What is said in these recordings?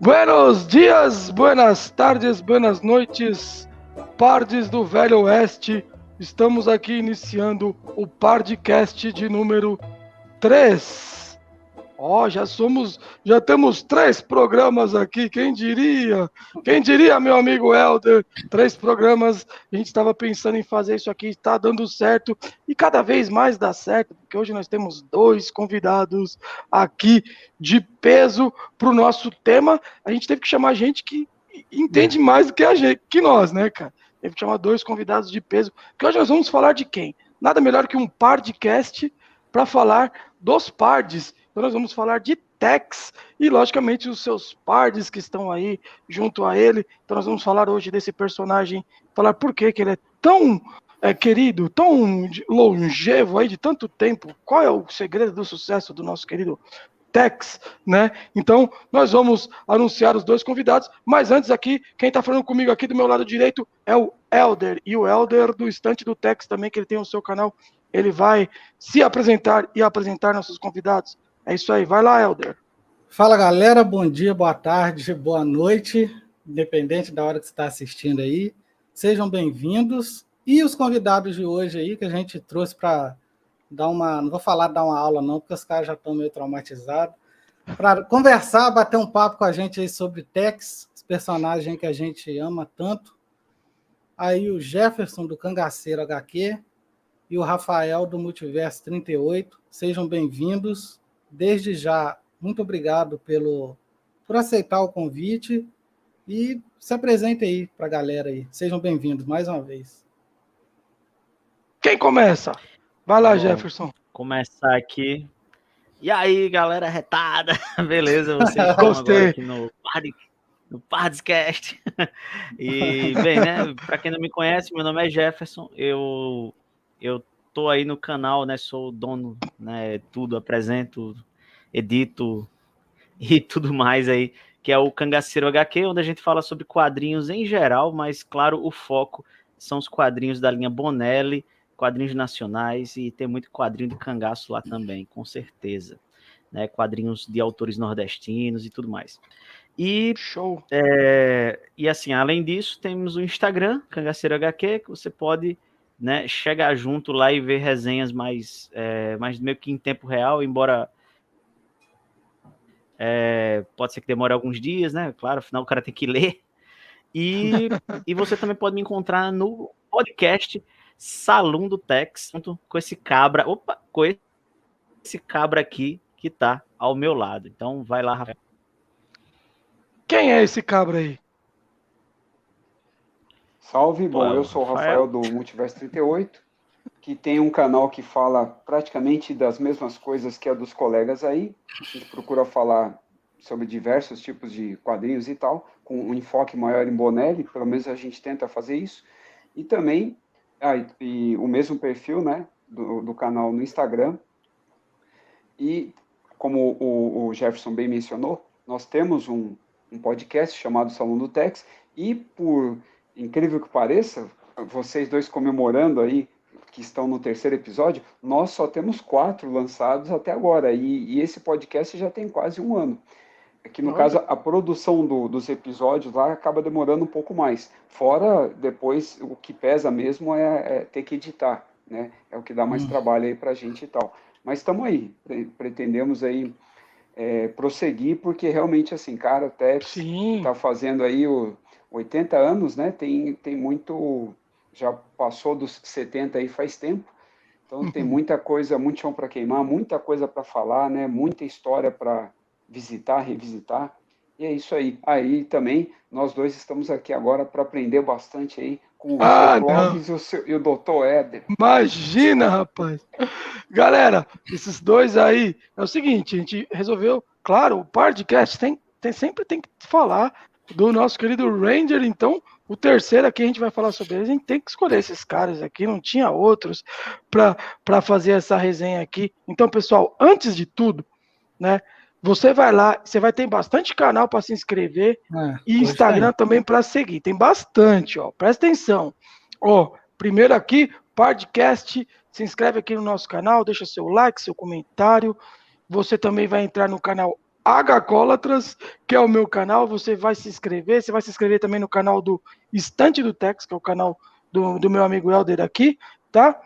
Buenos dias, buenas tardes, buenas noites, pardes do Velho Oeste. Estamos aqui iniciando o Pardcast de número 3. Já temos 3 programas aqui, quem diria? Quem diria, meu amigo Helder? 3 programas, a gente estava pensando em fazer isso aqui, está dando certo e cada vez mais dá certo, porque hoje nós temos 2 convidados aqui de peso para o nosso tema. A gente teve que chamar gente que entende mais do que a gente, que nós, né, cara? Teve que chamar 2 convidados de peso, porque hoje nós vamos falar de quem? Nada melhor que um Pardcast para falar dos pardes. Então nós vamos falar de Tex e, logicamente, os seus pardes que estão aí junto a ele. Então nós vamos falar hoje desse personagem, falar por que ele é tão querido, tão longevo aí de tanto tempo. Qual é o segredo do sucesso do nosso querido Tex, né? Então nós vamos anunciar os 2 convidados, mas antes aqui, quem está falando comigo aqui do meu lado direito é o Helder, e o Helder do Estante do Tex também, que ele tem o seu canal, ele vai se apresentar e apresentar nossos convidados. É isso aí, vai lá, Helder. Fala, galera, bom dia, boa tarde, boa noite, independente da hora que você está assistindo aí. Sejam bem-vindos. E os convidados de hoje aí, que a gente trouxe para dar uma... Não vou falar dar uma aula não, porque os caras já estão meio traumatizados. Para conversar, bater um papo com a gente aí sobre Tex, esse personagem que a gente ama tanto. Aí o Jefferson, do Cangaceiro HQ, e o Rafael, do Multiverso 38. Sejam bem-vindos. Desde já, muito obrigado por aceitar o convite e se apresente aí para a galera aí. Sejam bem-vindos mais uma vez. Quem começa? Vai lá, Jefferson. Começar aqui. E aí, galera retada? Beleza, vocês estão agora aqui no Pardcast. E, bem, né, para quem não me conhece, meu nome é Jefferson. Eu tô aí no canal, né, sou o dono, né, tudo, apresento, edito e tudo mais aí, que é o Cangaceiro HQ, onde a gente fala sobre quadrinhos em geral, mas, claro, o foco são os quadrinhos da linha Bonelli, quadrinhos nacionais, e tem muito quadrinho de cangaço lá também, com certeza, né, quadrinhos de autores nordestinos e tudo mais. E, show! E assim, além disso, temos o Instagram, Cangaceiro HQ, que você pode, né, chegar junto lá e ver resenhas mais meio que em tempo real, embora pode ser que demore alguns dias, né? Claro, afinal o cara tem que ler. E você também pode me encontrar no podcast Salão do Tex, junto com esse cabra, aqui que tá ao meu lado. Então vai lá, Rafael. Quem é esse cabra aí? Salve, bom, eu sou o Rafael do Multiverso 38, que tem um canal que fala praticamente das mesmas coisas que a dos colegas aí. A gente procura falar sobre diversos tipos de quadrinhos e tal, com um enfoque maior em Bonelli, pelo menos a gente tenta fazer isso. E também e o mesmo perfil, né, do canal no Instagram. E como o Jefferson bem mencionou, nós temos um podcast chamado Salão do Tex, e por incrível que pareça, vocês 2 comemorando aí, que estão no 3º episódio, nós só temos 4 lançados até agora, e esse podcast já tem quase 1 ano. Aqui, no caso, a produção dos episódios lá acaba demorando um pouco mais. Fora, depois, o que pesa mesmo é ter que editar, né? É o que dá mais trabalho aí pra gente e tal. Mas estamos aí, pretendemos aí prosseguir, porque realmente, assim, cara, até está fazendo aí 80 anos, né? Tem muito, já passou dos 70 aí faz tempo, então tem muita coisa, muito chão para queimar, muita coisa para falar, né? Muita história para visitar, revisitar, e é isso aí. Aí também, nós 2 estamos aqui agora para aprender bastante aí com o Sr. Clóvis e o Dr. Éder. Imagina, rapaz! Galera, esses 2 aí, é o seguinte, a gente resolveu, claro, o Pardcast sempre tem que falar do nosso querido Ranger, então o 3º aqui a gente vai falar sobre ele, a gente tem que escolher esses caras aqui, não tinha outros para fazer essa resenha aqui. Então, pessoal, antes de tudo, né, você vai lá, você vai ter bastante canal para se inscrever e Instagram também para seguir, tem bastante, ó, presta atenção. Ó, primeiro aqui, Pardcast, se inscreve aqui no nosso canal, deixa seu like, seu comentário. Você também vai entrar no canal Hcólatras, que é o meu canal. Você vai se inscrever também no canal do Estante do Tex, que é o canal do meu amigo Helder aqui, tá?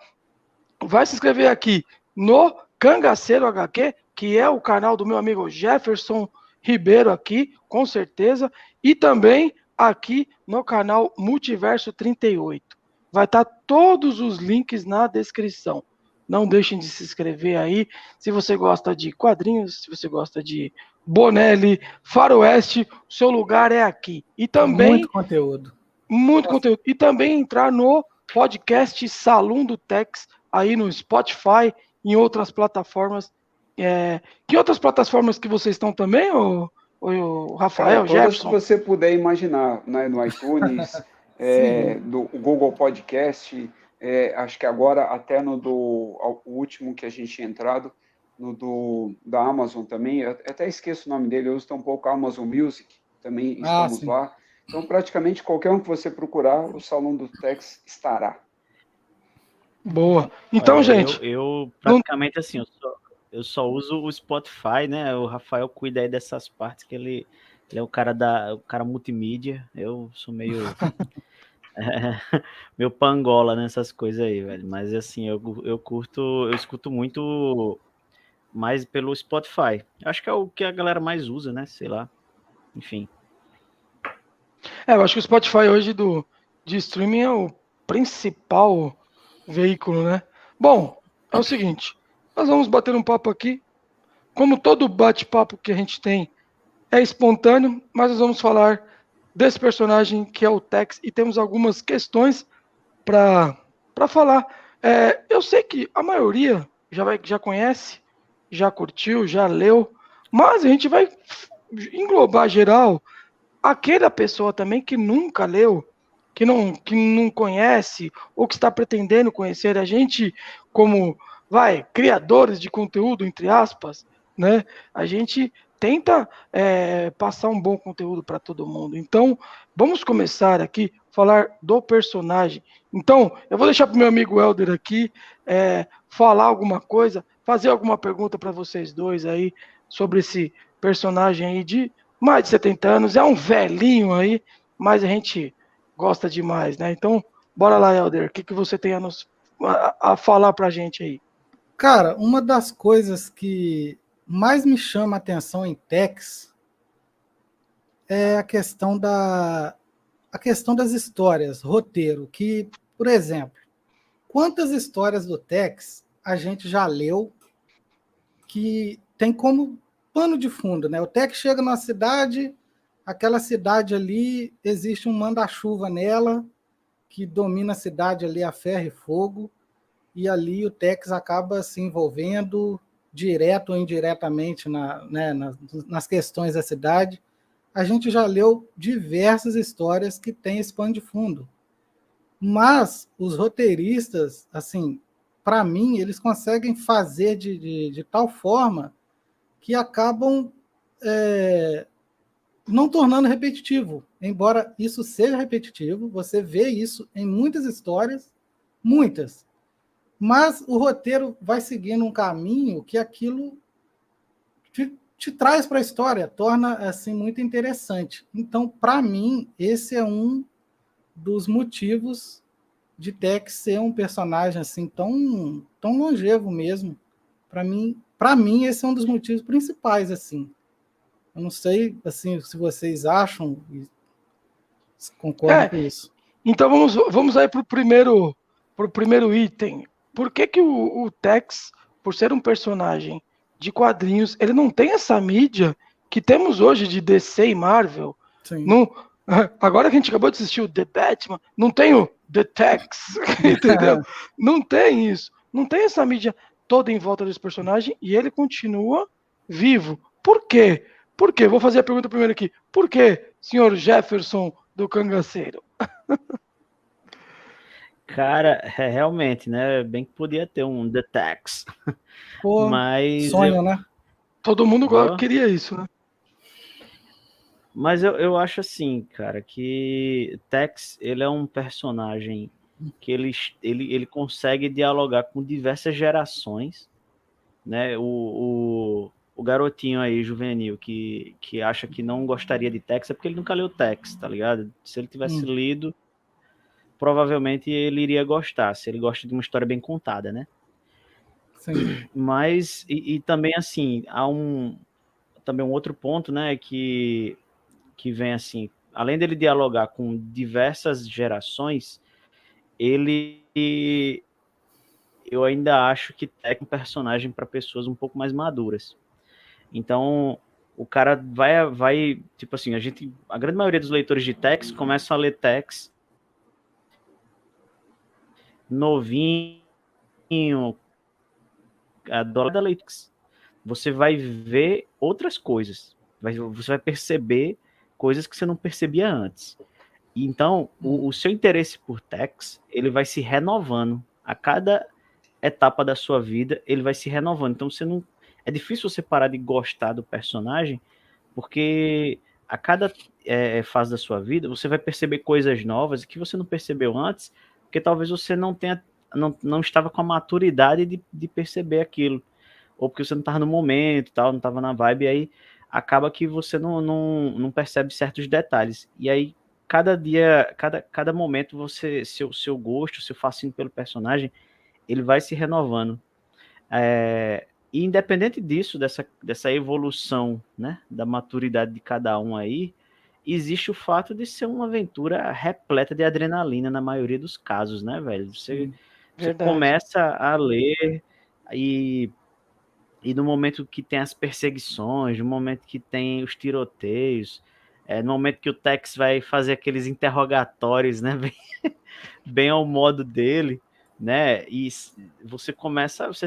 Vai se inscrever aqui no Cangaceiro HQ, que é o canal do meu amigo Jefferson Ribeiro aqui, com certeza, e também aqui no canal Multiverso 38. Vai estar todos os links na descrição. Não deixem de se inscrever aí. Se você gosta de quadrinhos, se você gosta de Bonelli, Faroeste, o seu lugar é aqui. E também muito conteúdo. Muito conteúdo. E também entrar no podcast Salão do Tex, aí no Spotify, em outras plataformas. Que outras plataformas que vocês estão também, o Rafael, todas Jefferson? que você puder imaginar, né? No iTunes, do Google Podcast, acho que agora até o último que a gente tinha entrado, da Amazon também, eu até esqueço o nome dele, eu uso um pouco a Amazon Music, também estamos lá. Então, praticamente qualquer um que você procurar, o Salão do Tex estará. Boa. Então, olha, gente... Eu praticamente, assim, eu só uso o Spotify, né? O Rafael cuida aí dessas partes, que ele é o cara multimídia. Eu sou meio... meu pangola nessas coisas aí, velho. Mas, assim, eu escuto muito mais pelo Spotify. Acho que é o que a galera mais usa, né? Sei lá. Enfim. Eu acho que o Spotify hoje de streaming é o principal veículo, né? Bom, é o seguinte, nós vamos bater um papo aqui. Como todo bate-papo que a gente tem é espontâneo, mas nós vamos falar desse personagem que é o Tex e temos algumas questões para falar. Eu sei que a maioria já conhece, já curtiu, já leu, mas a gente vai englobar geral aquela pessoa também que nunca leu, que não conhece ou que está pretendendo conhecer. A gente, como criadores de conteúdo, entre aspas, né? A gente tenta passar um bom conteúdo para todo mundo. Então, vamos começar aqui a falar do personagem. Então, eu vou deixar para o meu amigo Helder aqui falar alguma coisa, fazer alguma pergunta para vocês dois aí sobre esse personagem aí de mais de 70 anos, é um velhinho aí, mas a gente gosta demais, né? Então, bora lá, Helder, o que você tem a falar pra gente aí? Cara, uma das coisas que mais me chama a atenção em Tex é a questão das histórias, roteiro, que, por exemplo, quantas histórias do Tex a gente já leu que tem como pano de fundo, né? O Tex chega numa cidade, aquela cidade ali, existe um manda-chuva nela, que domina a cidade ali a ferro e fogo, e ali o Tex acaba se envolvendo direto ou indiretamente nas questões da cidade. A gente já leu diversas histórias que têm esse pano de fundo. Mas os roteiristas, assim, para mim, eles conseguem fazer de tal forma que acabam não tornando repetitivo. Embora isso seja repetitivo, você vê isso em muitas histórias, muitas. Mas o roteiro vai seguindo um caminho que aquilo te traz para a história, torna assim muito interessante. Então, para mim, esse é um dos motivos de Tex ser um personagem assim tão longevo mesmo. Para mim esse é um dos motivos principais assim. Eu não sei assim se vocês acham e concordam com isso. Então vamos aí pro primeiro item. Por que o Tex, por ser um personagem de quadrinhos, ele não tem essa mídia que temos hoje de DC e Marvel? Sim. Não, agora que a gente acabou de assistir o The Batman, não tem o The Tex, entendeu? Não tem isso. Não tem essa mídia toda em volta desse personagem e ele continua vivo. Por quê? Por quê? Vou fazer a pergunta primeiro aqui. Por quê, senhor Jefferson do Cangaceiro? Cara, realmente, né? Bem que podia ter um The Tex. Pô, mas sonho, né? Todo mundo queria isso, né? Mas eu acho assim, cara, que Tex, ele é um personagem que ele consegue dialogar com diversas gerações, né? O o garotinho aí, juvenil, que acha que não gostaria de Tex, é porque ele nunca leu Tex, tá ligado? Se ele tivesse lido, provavelmente ele iria gostar, se ele gosta de uma história bem contada, né? Sim. Mas, e também, assim, há também um outro ponto, né, que vem, assim, além dele dialogar com diversas gerações, eu ainda acho que Tex é um personagem para pessoas um pouco mais maduras. Então, o cara vai, tipo assim, a grande maioria dos leitores de Tex começam a ler Tex novinho, da Leitix. Você vai ver outras coisas. Você vai perceber coisas que você não percebia antes. Então, o seu interesse por Tex, ele vai se renovando. A cada etapa da sua vida, ele vai se renovando. Então, é difícil você parar de gostar do personagem, porque a cada fase da sua vida, você vai perceber coisas novas que você não percebeu antes, porque talvez você não estava com a maturidade de perceber aquilo, ou porque você não estava no momento, tal, não estava na vibe, e aí acaba que você não percebe certos detalhes. E aí, cada dia, cada momento, seu gosto, seu fascínio pelo personagem, ele vai se renovando. E independente disso, dessa evolução, né, da maturidade de cada um aí, existe o fato de ser uma aventura repleta de adrenalina na maioria dos casos, né, velho? Você começa a ler e no momento que tem as perseguições, no momento que tem os tiroteios, no momento que o Tex vai fazer aqueles interrogatórios, né, bem ao modo dele, né, e você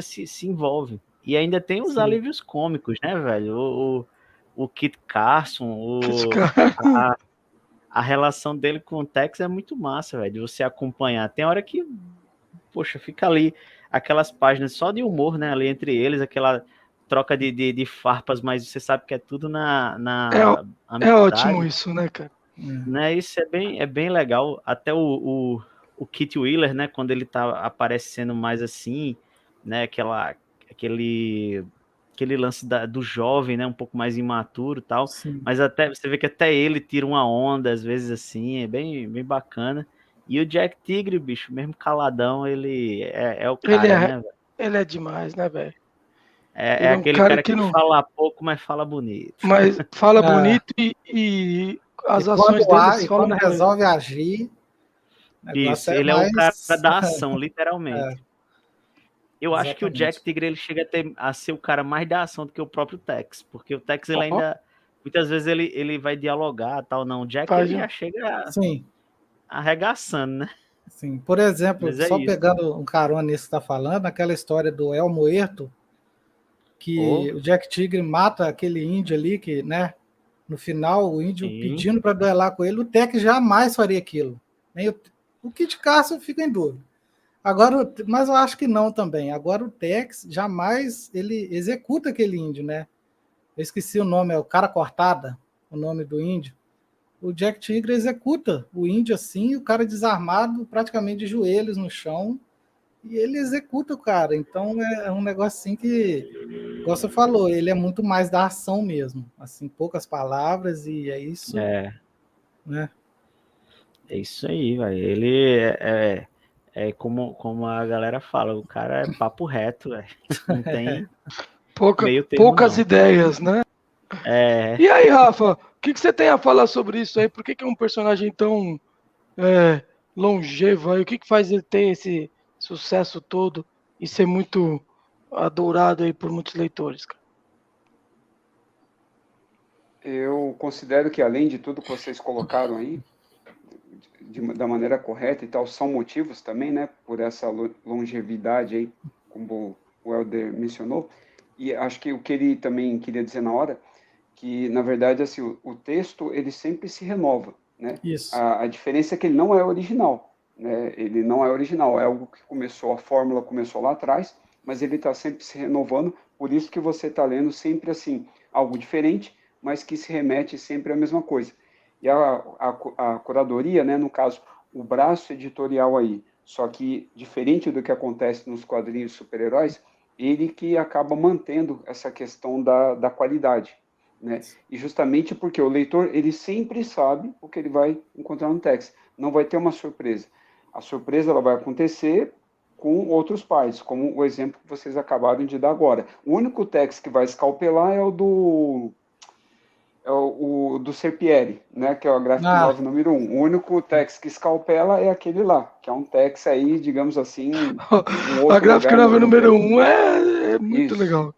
se envolve. E ainda tem os alívios cômicos, né, velho? O Kit Carson, a relação dele com o Tex é muito massa, velho, de você acompanhar. Tem hora que, poxa, fica ali aquelas páginas só de humor, né, ali entre eles, aquela troca de farpas, mas você sabe que é tudo na amizade. É ótimo isso, né, cara? Né, isso é bem legal. Até o Kit Wheeler, né, quando ele tá aparecendo mais assim, né, aquele lance do jovem, né, um pouco mais imaturo e tal, mas até você vê que até ele tira uma onda às vezes assim, é bem bacana. E o Jack Tigre, bicho, mesmo caladão, ele é o cara, né, velho? Ele é demais, né, velho? É aquele cara que não fala pouco, mas fala bonito. Mas fala bonito e as ações dele falam. Quando resolve agir. Isso, ele é o cara da ação, literalmente. Eu acho que o Jack Tigre ele chega a ser o cara mais da ação do que o próprio Tex, porque o Tex ele ainda, muitas vezes ele vai dialogar, tal, não. O Jack ele já chega arregaçando, né? Sim, por exemplo, só pegando um carona nisso que você está falando, aquela história do El Muerto, que o Jack Tigre mata aquele índio ali, que, né, no final o índio pedindo para duelar com ele, o Tex jamais faria aquilo. Nem o Kit Carson fica em dúvida. Agora, mas eu acho que não também. Agora o Tex jamais ele executa aquele índio, né? Eu esqueci o nome, é o Cara Cortada, o nome do índio. O Jack Tigre executa o índio assim, o cara desarmado, praticamente de joelhos no chão, e ele executa o cara. Então é um negócio assim que, igual você falou, ele é muito mais da ação mesmo. Assim, poucas palavras, e é isso. Né? É isso aí, velho. Ele é como a galera fala, o cara é papo reto, velho. Não tem poucas ideias, né? E aí, Rafa, o que você tem a falar sobre isso aí? Por que é um personagem tão longevo aí? O que faz ele ter esse sucesso todo e ser muito adorado aí por muitos leitores, cara? Eu considero que, além de tudo que vocês colocaram aí, da maneira correta e tal, são motivos também, né, por essa longevidade aí, como o Helder mencionou. E acho que o que ele também queria dizer na hora, que, na verdade, assim, o texto, ele sempre se renova, né? Isso. A diferença é que ele não é original, né? Ele não é original, é algo que começou, a fórmula começou lá atrás, mas ele está sempre se renovando, por isso que você está lendo sempre, assim, algo diferente, mas que se remete sempre à mesma coisa. E a curadoria, né, no caso, o braço editorial aí, só que diferente do que acontece nos quadrinhos super-heróis, ele que acaba mantendo essa questão da qualidade, né? E justamente porque o leitor, ele sempre sabe o que ele vai encontrar no text, não vai ter uma surpresa. A surpresa ela vai acontecer com outros pares, como o exemplo que vocês acabaram de dar agora. O único text que vai escalpelar é o do Serpieri, né, que é o Graphic Novel número 1. O único text que escalpela é aquele lá, que é um text aí, digamos assim, um outro a Graphic Novel número 1 é muito Isso. legal.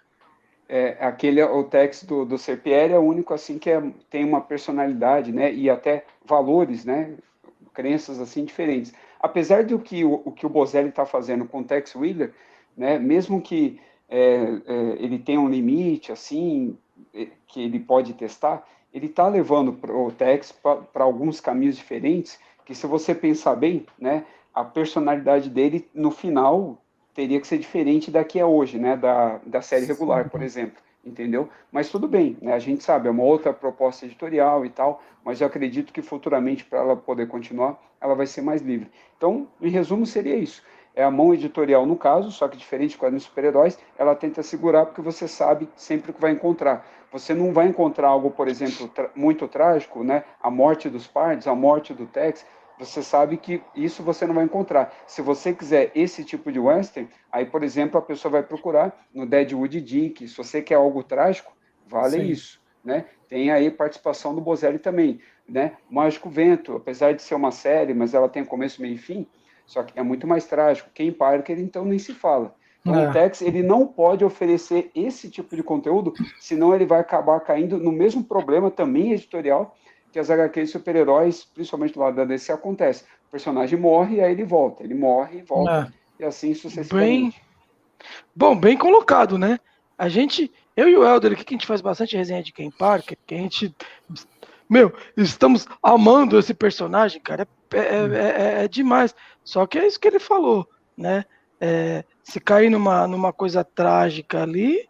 O text do Serpieri é o único assim que tem uma personalidade, né, e até valores, né, crenças assim diferentes. Apesar do que o Bozelli está fazendo com o Tex Willer, né, mesmo que ele tenha um limite assim que ele pode testar, ele está levando o Tex para alguns caminhos diferentes, que se você pensar bem, né, a personalidade dele no final teria que ser diferente da que é hoje, né, da série regular, por exemplo, entendeu? Mas tudo bem, né, a gente sabe, é uma outra proposta editorial e tal, mas eu acredito que futuramente, para ela poder continuar, ela vai ser mais livre. Então, em resumo, seria isso. É a mão editorial no caso, só que diferente de quadrinhos super-heróis, ela tenta segurar porque você sabe sempre o que vai encontrar. Você não vai encontrar algo, por exemplo, muito trágico, né? A morte dos Pards, a morte do Tex, você sabe que isso você não vai encontrar. Se você quiser esse tipo de western, aí, por exemplo, a pessoa vai procurar no Deadwood Dick. Se você quer algo trágico, vale isso, né? Tem aí participação do Bozelli também, né? Mágico Vento, apesar de ser uma série, mas ela tem começo, meio e fim, só que é muito mais trágico. Ken Parker, então, nem se fala. Então, o Tex, ele não pode oferecer esse tipo de conteúdo, senão ele vai acabar caindo no mesmo problema também editorial que as HQs super-heróis, principalmente do lado da DC, acontece. O personagem morre e aí ele volta. Ele morre e volta, e assim sucessivamente. Bem colocado, né? Eu e o Helder aqui, que a gente faz bastante resenha de Ken Parker, que a gente... estamos amando esse personagem, cara, é demais. Só que é isso que ele falou, né? Se cair numa coisa trágica ali,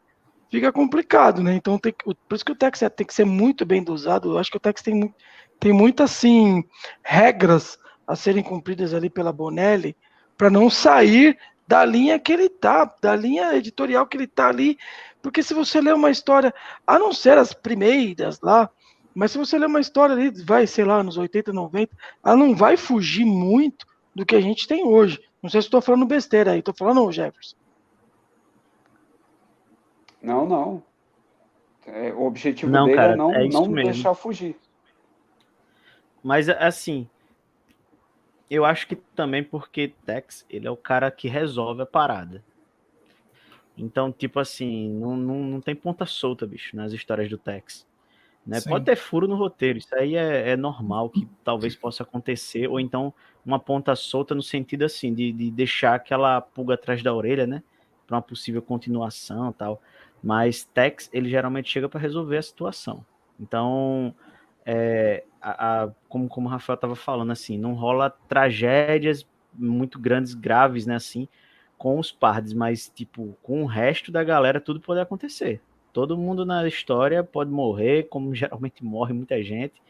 fica complicado, né? Então, por isso que o Tex tem que ser muito bem dosado. Eu acho que o Tex tem muitas, assim, regras a serem cumpridas ali pela Bonelli, para não sair da linha que ele tá, da linha editorial que ele tá ali. Porque se você ler uma história, a não ser as primeiras lá, mas se você ler uma história ali, sei lá, nos 80, 90, ela não vai fugir muito do que a gente tem hoje. Não sei se estou falando besteira aí, estou falando, Jefferson. Não. O objetivo dele cara, é não deixar fugir. Mas, assim, eu acho que também porque Tex, ele é o cara que resolve a parada. Então, tipo assim, não tem ponta solta, bicho, nas histórias do Tex. Né? Pode ter furo no roteiro, isso aí é normal que talvez possa acontecer, ou então uma ponta solta no sentido assim, de deixar aquela pulga atrás da orelha, né? Para uma possível continuação e tal. Mas Tex, ele geralmente chega para resolver a situação. Então, como o Rafael estava falando, assim, não rola tragédias muito grandes, graves, né? Assim, com os Pards, mas, tipo, com o resto da galera, tudo pode acontecer. Todo mundo na história pode morrer, como geralmente morre muita gente,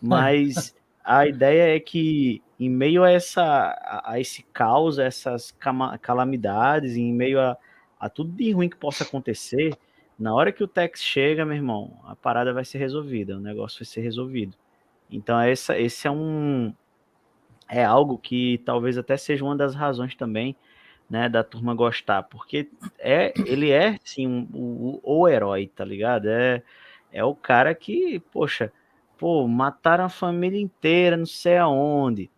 mas a ideia é que, em meio a esse caos, a essas calamidades, em meio a tudo de ruim que possa acontecer, na hora que o Tex chega, meu irmão, a parada vai ser resolvida, o negócio vai ser resolvido. Então, esse é algo que talvez até seja uma das razões também, né, da turma gostar, porque ele é, sim, o herói, tá ligado? É o cara que, poxa, mataram a família inteira, não sei aonde.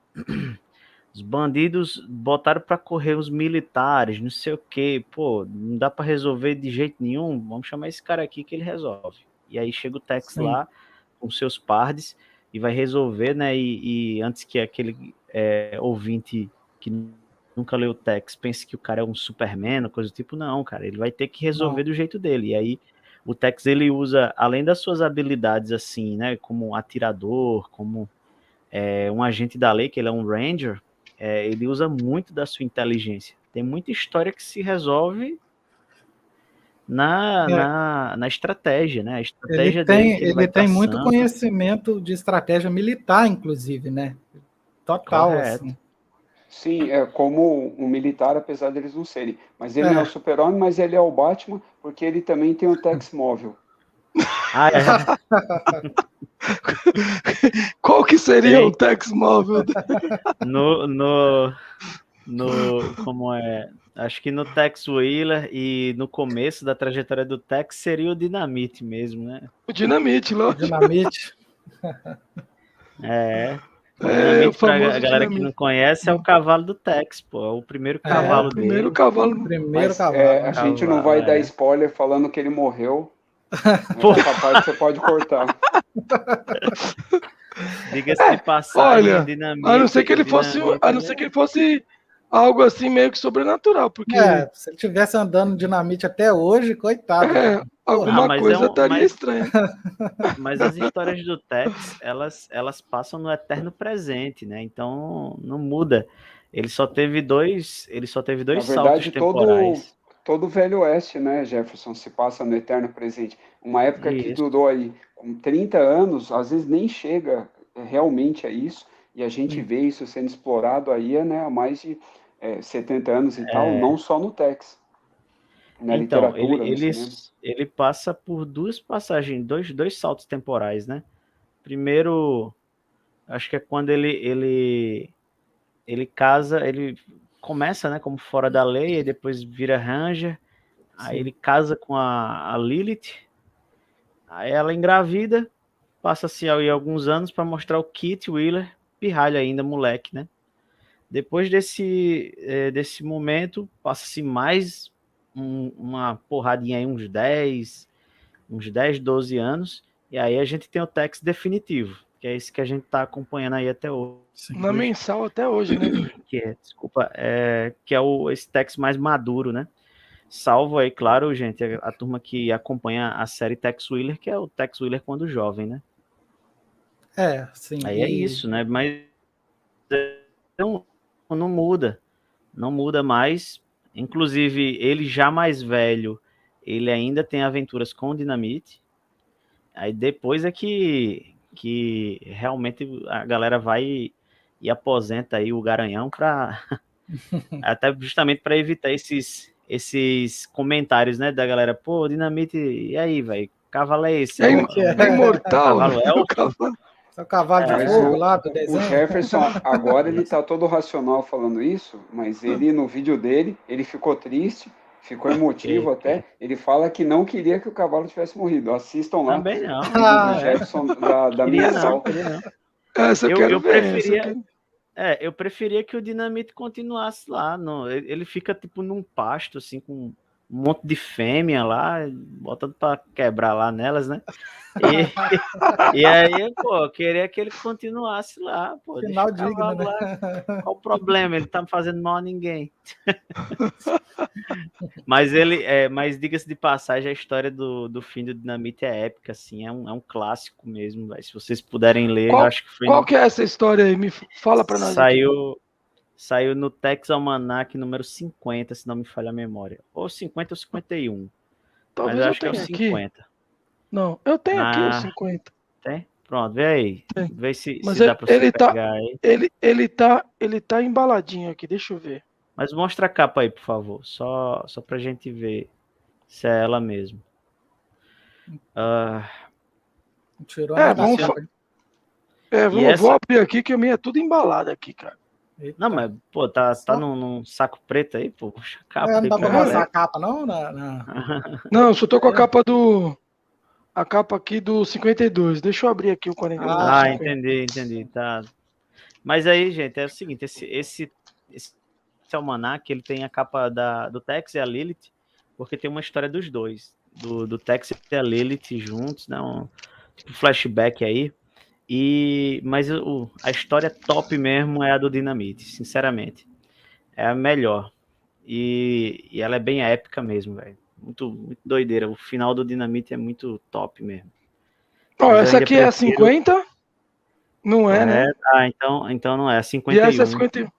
Os bandidos botaram pra correr os militares, não sei o quê. Não dá pra resolver de jeito nenhum, vamos chamar esse cara aqui que ele resolve. E aí chega o Tex lá, com seus pardes, e vai resolver, né, e antes que aquele ouvinte que nunca leu o Tex pense que o cara é um Superman, coisa do tipo, não, cara, ele vai ter que resolver do jeito dele. E aí o Tex, ele usa, além das suas habilidades assim, né, como atirador, como um agente da lei, que ele é um Ranger, ele usa muito da sua inteligência. Tem muita história que se resolve na estratégia, né? A estratégia ele tem muito conhecimento de estratégia militar, inclusive, né? Total, correto. Assim. Sim, é como um militar, apesar deles não serem. Mas ele não é o Super-Homem, mas ele é o Batman, porque ele também tem o Tex móvel. Ah, é. Qual que seria o Tex móvel? Como é? Acho que no Tex Wheeler e no começo da trajetória do Tex seria o Dinamite mesmo, né? O Dinamite, lógico. Dinamite. O Dinamite, pra galera Dinamite. que não conhece, é o cavalo do Tex, pô. É o primeiro cavalo dele. Primeiro cavalo. Primeiro cavalo. A gente não vai dar spoiler falando que ele morreu. Essa parte você pode cortar. Diga-se de passagem, olha, Dinamite, a não ser que ele fosse algo assim meio que sobrenatural, porque se ele tivesse andando Dinamite até hoje, coitado. Alguma coisa estaria estranha. Mas as histórias do Tex, elas passam no eterno presente, né? Então não muda. Ele só teve dois saltos temporais. Todo o Velho Oeste, né, Jefferson, se passa no eterno presente. Uma época que durou aí com 30 anos, às vezes nem chega realmente a isso, e a gente vê isso sendo explorado aí, né, há mais de 70 anos e tal, não só no Tex. Na literatura, no cinema. Ele passa por duas passagens, dois saltos temporais, né? Primeiro, acho que é quando ele casa, ele começa, né, como fora da lei, e depois vira Ranger. Aí ele casa com a Lilith, aí ela engravida, passa-se aí alguns anos para mostrar o Kit Wheeler, pirralho ainda, moleque, né? Depois desse momento, passa-se mais uma porradinha aí, uns 10, 12 anos, e aí a gente tem o Tex definitivo, que é esse que a gente está acompanhando aí até hoje. Na mensal até hoje, né? Que é esse Tex mais maduro, né? Salvo aí, claro, gente, a turma que acompanha a série Tex Wheeler, que é o Tex Wheeler quando jovem, né? Sim. Aí é isso, né? Mas não muda mais. Inclusive, ele já mais velho, ele ainda tem aventuras com Dinamite. Aí depois é que realmente a galera vai e aposenta aí o Garanhão para até justamente para evitar esses comentários, né, da galera, pô, Dinamite, e aí, velho, cavalo é esse? É imortal, cavalo né? É o cavalo de fogo lá do desenho. O Jefferson, agora ele tá todo racional falando isso, mas ele, no vídeo dele, ele ficou triste, ficou emotivo até. Ele fala que não queria que o cavalo tivesse morrido. Assistam lá. Também não. O vídeo do Jefferson da mensal. Essa eu quero ver. Eu preferia que o Dinamite continuasse lá. Ele fica tipo num pasto, assim, com um monte de fêmea lá, botando pra quebrar lá nelas, né? E aí, pô, eu queria que ele continuasse lá, pô. Final digno, né? Lá. Qual o problema? Ele tá fazendo mal a ninguém. Mas diga-se de passagem, a história do fim do Dinamite é épica, assim, é um clássico mesmo, véio. Se vocês puderem ler, eu acho que foi... Qual que é essa história aí? Me fala pra nós. Saiu no Tex Almanac número 50, se não me falha a memória. Ou 50 ou 51. Talvez mas eu eu acho que é o 50. Aqui. Não, eu tenho aqui os 50. Tem? Pronto, vê aí. Vê se dá pra você pegar aí. Ele tá embaladinho aqui, deixa eu ver. Mas mostra a capa aí, por favor. Só pra gente ver se é ela mesmo. Tirou vou abrir aqui, que a minha é tudo embalada aqui, cara. Eita. Não, mas, pô, tá num saco preto aí, pô. Puxa a capa. Não dá pra mostrar a capa, não? Não, eu só tô com a capa a capa aqui do 52. Deixa eu abrir aqui o 49. Entendi. Tá. Mas aí, gente, é o seguinte, esse almanac, ele tem a capa do Tex e a Lilith, porque tem uma história dos dois, do Tex e a Lilith juntos, né? Tipo flashback aí. Mas a história top mesmo é a do Dinamite, sinceramente. É a melhor. E ela é bem épica mesmo, velho. Muito, muito doideira. O final do Dinamite é muito top mesmo. Essa aqui é a 50? Não é, né? Então não é. A 51. E essa é 51.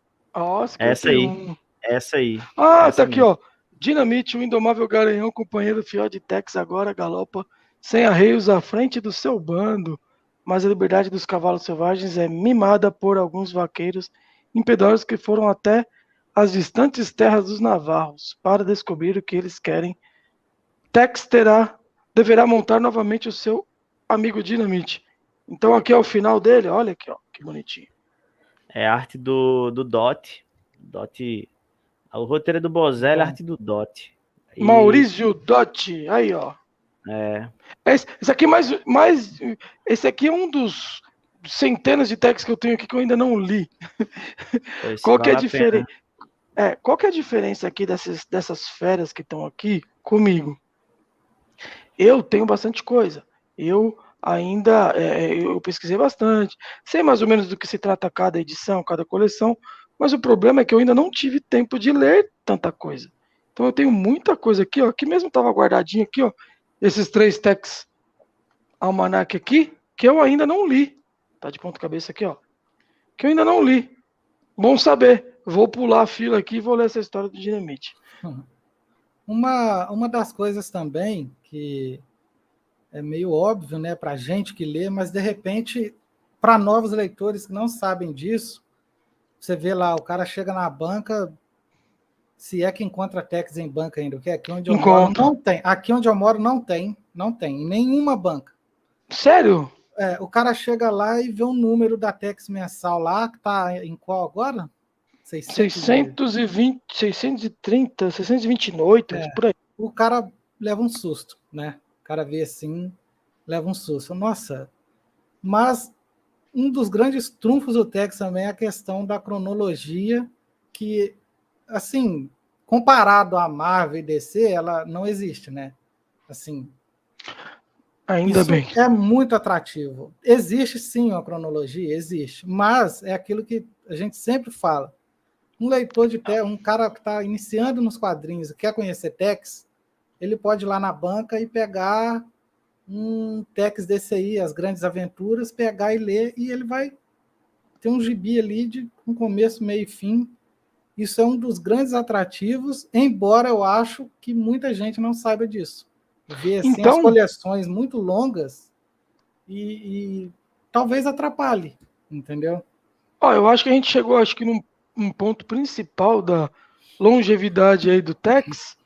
51. Essa aí. Tá aqui, ó. Dinamite, o indomável garanhão, companheiro fiel de Tex, agora galopa sem arreios à frente do seu bando. Mas a liberdade dos cavalos selvagens é mimada por alguns vaqueiros imperadores que foram até as distantes terras dos navarros para descobrir o que eles querem. Tex deverá montar novamente o seu amigo Dinamite. Então aqui é o final dele, olha aqui, ó, que bonitinho. É a arte do Dot. O roteiro é do Bozelli, a arte do Dot. E... Maurício Dot, aí, ó. Esse aqui esse aqui é um dos centenas de textos que eu tenho aqui que eu ainda não li. Qual que é a diferença? Qual que é a diferença aqui dessas feras que estão aqui comigo? Eu tenho bastante coisa. Eu ainda eu pesquisei bastante, sei mais ou menos do que se trata cada edição, cada coleção, mas o problema é que eu ainda não tive tempo de ler tanta coisa. Então eu tenho muita coisa aqui, ó, que mesmo estava guardadinho aqui, ó, esses 3 Tex Almanac aqui, que eu ainda não li. Tá de ponta cabeça aqui, ó. Que eu ainda não li. Bom saber. Vou pular a fila aqui e vou ler essa história do Dinamite. Uma das coisas também que é meio óbvio, né, para gente que lê, mas de repente, para novos leitores que não sabem disso, você vê lá, o cara chega na banca, se é que encontra Tex em banca ainda, que aqui onde eu moro não tem. Aqui onde eu moro não tem em nenhuma banca. Sério? O cara chega lá e vê um número da Tex mensal lá, que tá em qual agora? 620, 630, 628, por aí. O cara leva um susto, né? O cara vê assim, leva um susto. Nossa, mas um dos grandes trunfos do Tex também é a questão da cronologia, que, assim, comparado à Marvel e DC, ela não existe, né? Assim, ainda bem. É muito atrativo. Existe sim uma cronologia, existe, mas é aquilo que a gente sempre fala. Um leitor de Tex, um cara que está iniciando nos quadrinhos e quer conhecer Tex, ele pode ir lá na banca e pegar um Tex desse aí, As Grandes Aventuras, pegar e ler, e ele vai ter um gibi ali de um começo, meio e fim. Isso é um dos grandes atrativos, embora eu acho que muita gente não saiba disso. Ver assim, então, as coleções muito longas e talvez atrapalhe, entendeu? Eu acho que a gente chegou, num ponto principal da longevidade aí do Tex,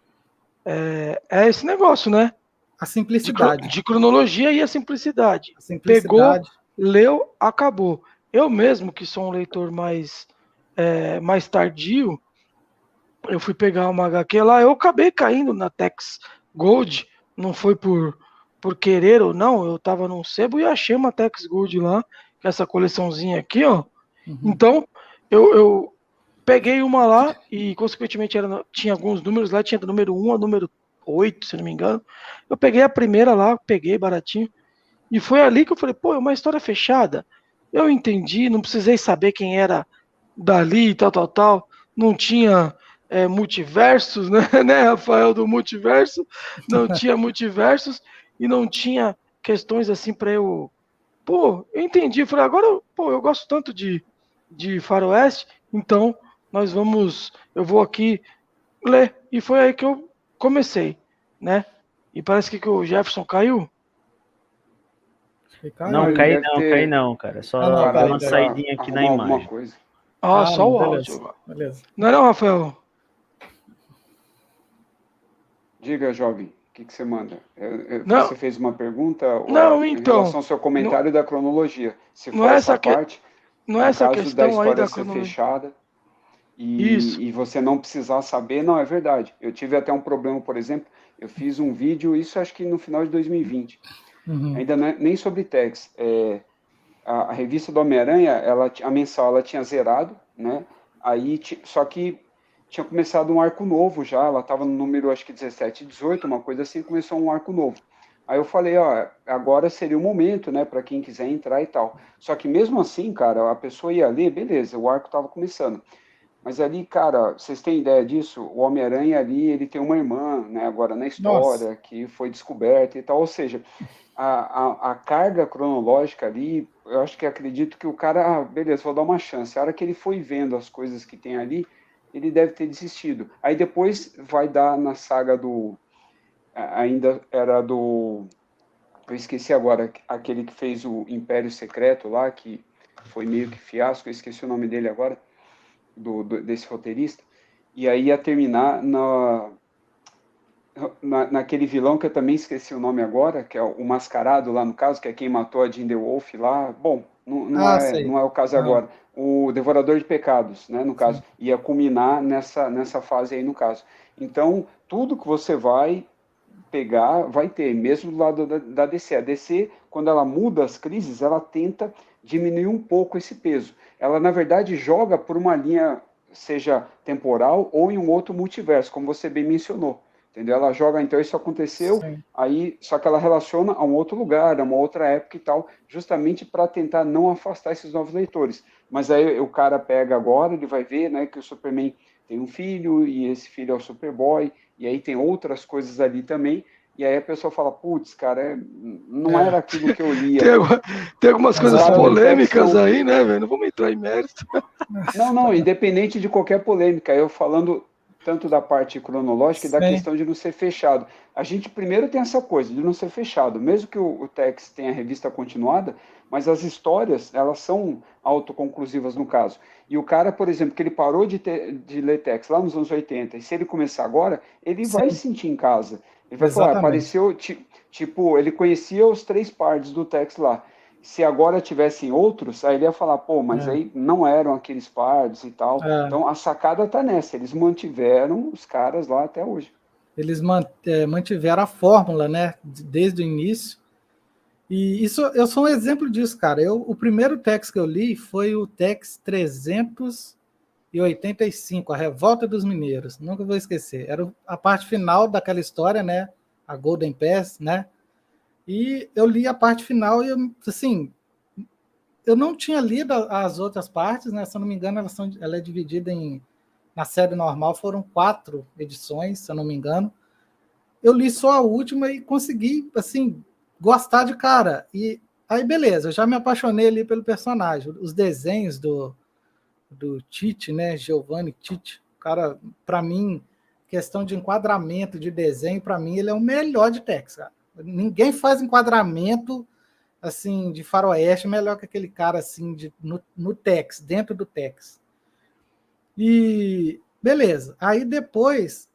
é esse negócio, né? A simplicidade. De cronologia e a simplicidade. Pegou, leu, acabou. Eu mesmo, que sou um leitor mais tardio, eu fui pegar uma HQ lá, eu acabei caindo na Tex Gold, não foi por querer ou não, eu tava num sebo e achei uma Tex Gold lá, essa coleçãozinha aqui, ó. Uhum. Então, eu peguei uma lá e, consequentemente, tinha alguns números lá, tinha do número 1 ao número 8, se não me engano. Eu peguei a primeira lá, peguei baratinho, e foi ali que eu falei, pô, é uma história fechada. Eu entendi, não precisei saber quem era dali e tal. Não tinha multiversos, né, Rafael, do multiverso? Não tinha multiversos e não tinha questões assim para eu... Pô, eu entendi. Eu falei, agora, eu gosto tanto de faroeste, então eu vou aqui ler. E foi aí que eu comecei, né? E parece que o Jefferson caiu. Não, cai não, cara. Só uma saidinha aqui na imagem. Coisa. Só o áudio. Beleza. Não, Rafael? Diga, jovem, o que você manda? Não. Você fez uma pergunta então, em relação ao seu comentário da cronologia. Se for essa parte, não é essa questão da história aí da ser fechada e você não precisar saber, não, é verdade. Eu tive até um problema, por exemplo, eu fiz um vídeo, isso acho que no final de 2020, ainda não é, nem sobre Tex, a revista do Homem-Aranha, a mensal, ela tinha zerado, né? Aí, só que tinha começado um arco novo já, ela estava no número, acho que 17, 18, uma coisa assim, começou um arco novo. Aí eu falei, agora seria o momento, né, para quem quiser entrar e tal. Só que mesmo assim, cara, a pessoa ia ler, beleza, o arco estava começando. Mas ali, cara, vocês têm ideia disso? O Homem-Aranha ali, ele tem uma irmã, né, agora na história, Nossa. Que foi descoberta e tal, ou seja, a carga cronológica ali, eu acho que acredito que o cara, beleza, vou dar uma chance. A hora que ele foi vendo as coisas que tem ali, ele deve ter desistido. Aí depois vai dar na saga do... Ainda era do... Eu esqueci agora, aquele que fez o Império Secreto lá, que foi meio que fiasco, eu esqueci o nome dele agora. desse roteirista, e aí ia terminar naquele vilão que eu também esqueci o nome agora, que é o Mascarado lá no caso, que é quem matou a Jean the Wolf lá. Bom, não é o caso agora. O Devorador de Pecados, né, no caso, ia culminar nessa fase aí no caso. Então, tudo que você vai pegar, vai ter, mesmo do lado da DC. A DC, quando ela muda as crises, ela tenta diminuir um pouco esse peso. Ela, na verdade, joga por uma linha, seja temporal ou em um outro multiverso, como você bem mencionou. Entendeu? Ela joga, então isso aconteceu, aí só que ela relaciona a um outro lugar, a uma outra época e tal, justamente para tentar não afastar esses novos leitores. Mas aí o cara pega agora, ele vai ver, né, que o Superman tem um filho, e esse filho é o Superboy, e aí tem outras coisas ali também, e aí a pessoa fala, putz, cara, não era aquilo que eu lia. Tem algumas coisas polêmicas aí, né, velho? Não vamos entrar em mérito. Não, independente de qualquer polêmica, eu falando tanto da parte cronológica e da questão de não ser fechado. A gente primeiro tem essa coisa de não ser fechado, mesmo que o Tex tenha a revista continuada, mas as histórias, elas são autoconclusivas no caso. E o cara, por exemplo, que ele parou de ler Tex lá nos anos 80, e se ele começar agora, ele vai se sentir em casa. Ele vai falar, apareceu, tipo, ele conhecia os 3 partes do Tex lá. Se agora tivessem outros, aí ele ia falar, pô, mas aí não eram aqueles pardos e tal. Então a sacada tá nessa, eles mantiveram os caras lá até hoje. Eles mantiveram a fórmula, né, desde o início. E isso, eu sou um exemplo disso, cara. O primeiro Tex que eu li foi o Tex 385, A Revolta dos Mineiros. Nunca vou esquecer. Era a parte final daquela história, né, a Golden Pass, né? E eu li a parte final e, assim, eu não tinha lido as outras partes, né? Se eu não me engano, ela é dividida na série normal, foram 4 edições, se eu não me engano. Eu li só a última e consegui, assim, gostar de cara. E aí, beleza, eu já me apaixonei ali pelo personagem. Os desenhos do Tite, né? Giovanni Tite, cara, para mim, questão de enquadramento, de desenho, para mim, ele é o melhor de Tex, cara. Ninguém faz enquadramento assim de faroeste melhor que aquele cara assim no Tex, dentro do Tex. E beleza. Aí depois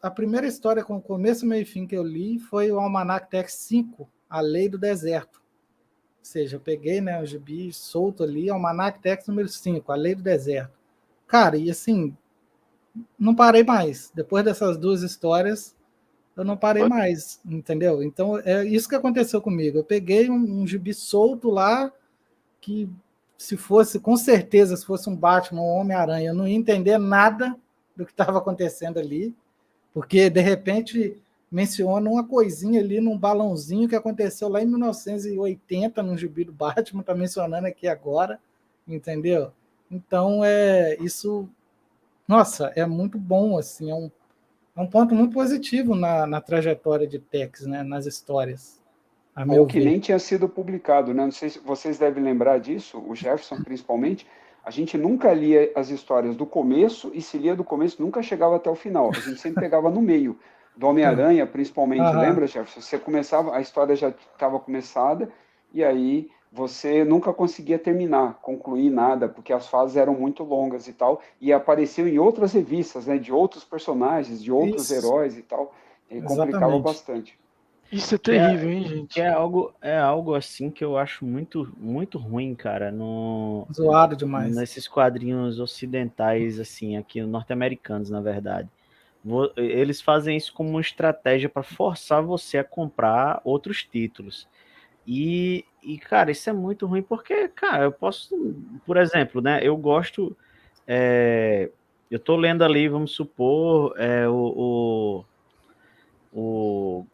a primeira história com começo, meio e fim que eu li foi o Almanac Tex 5, A Lei do Deserto. Ou seja, eu peguei, né, o gibi solto ali, Almanac Tex número 5, A Lei do Deserto. Cara, e assim, não parei mais. Depois dessas 2 histórias, eu não parei mais, entendeu? Então, é isso que aconteceu comigo. Eu peguei um gibi solto lá, que com certeza, se fosse um Batman ou um Homem-Aranha, eu não ia entender nada do que estava acontecendo ali, porque, de repente, menciona uma coisinha ali num balãozinho que aconteceu lá em 1980, num gibi do Batman, está mencionando aqui agora, entendeu? Então, isso, nossa, é muito bom, assim, é um ponto muito positivo na trajetória de Tex, né, nas histórias. Ou que nem tinha sido publicado, né? Não sei se vocês devem lembrar disso, o Jefferson principalmente. A gente nunca lia as histórias do começo, e se lia do começo, nunca chegava até o final. A gente sempre pegava no meio. Do Homem-Aranha, principalmente. Lembra, Jefferson? Você começava, a história já estava começada, e aí você nunca conseguia terminar, concluir nada, porque as fases eram muito longas e tal, e apareceu em outras revistas, né, de outros personagens, de outros heróis e tal, e complicava bastante. Isso é terrível, hein, gente? É algo assim que eu acho muito, muito ruim, cara, zoado demais. Nesses quadrinhos ocidentais, assim, aqui norte-americanos, na verdade. Eles fazem isso como uma estratégia para forçar você a comprar outros títulos. E, cara, isso é muito ruim porque, cara, eu posso, por exemplo, né, eu gosto, eu tô lendo ali, vamos supor, o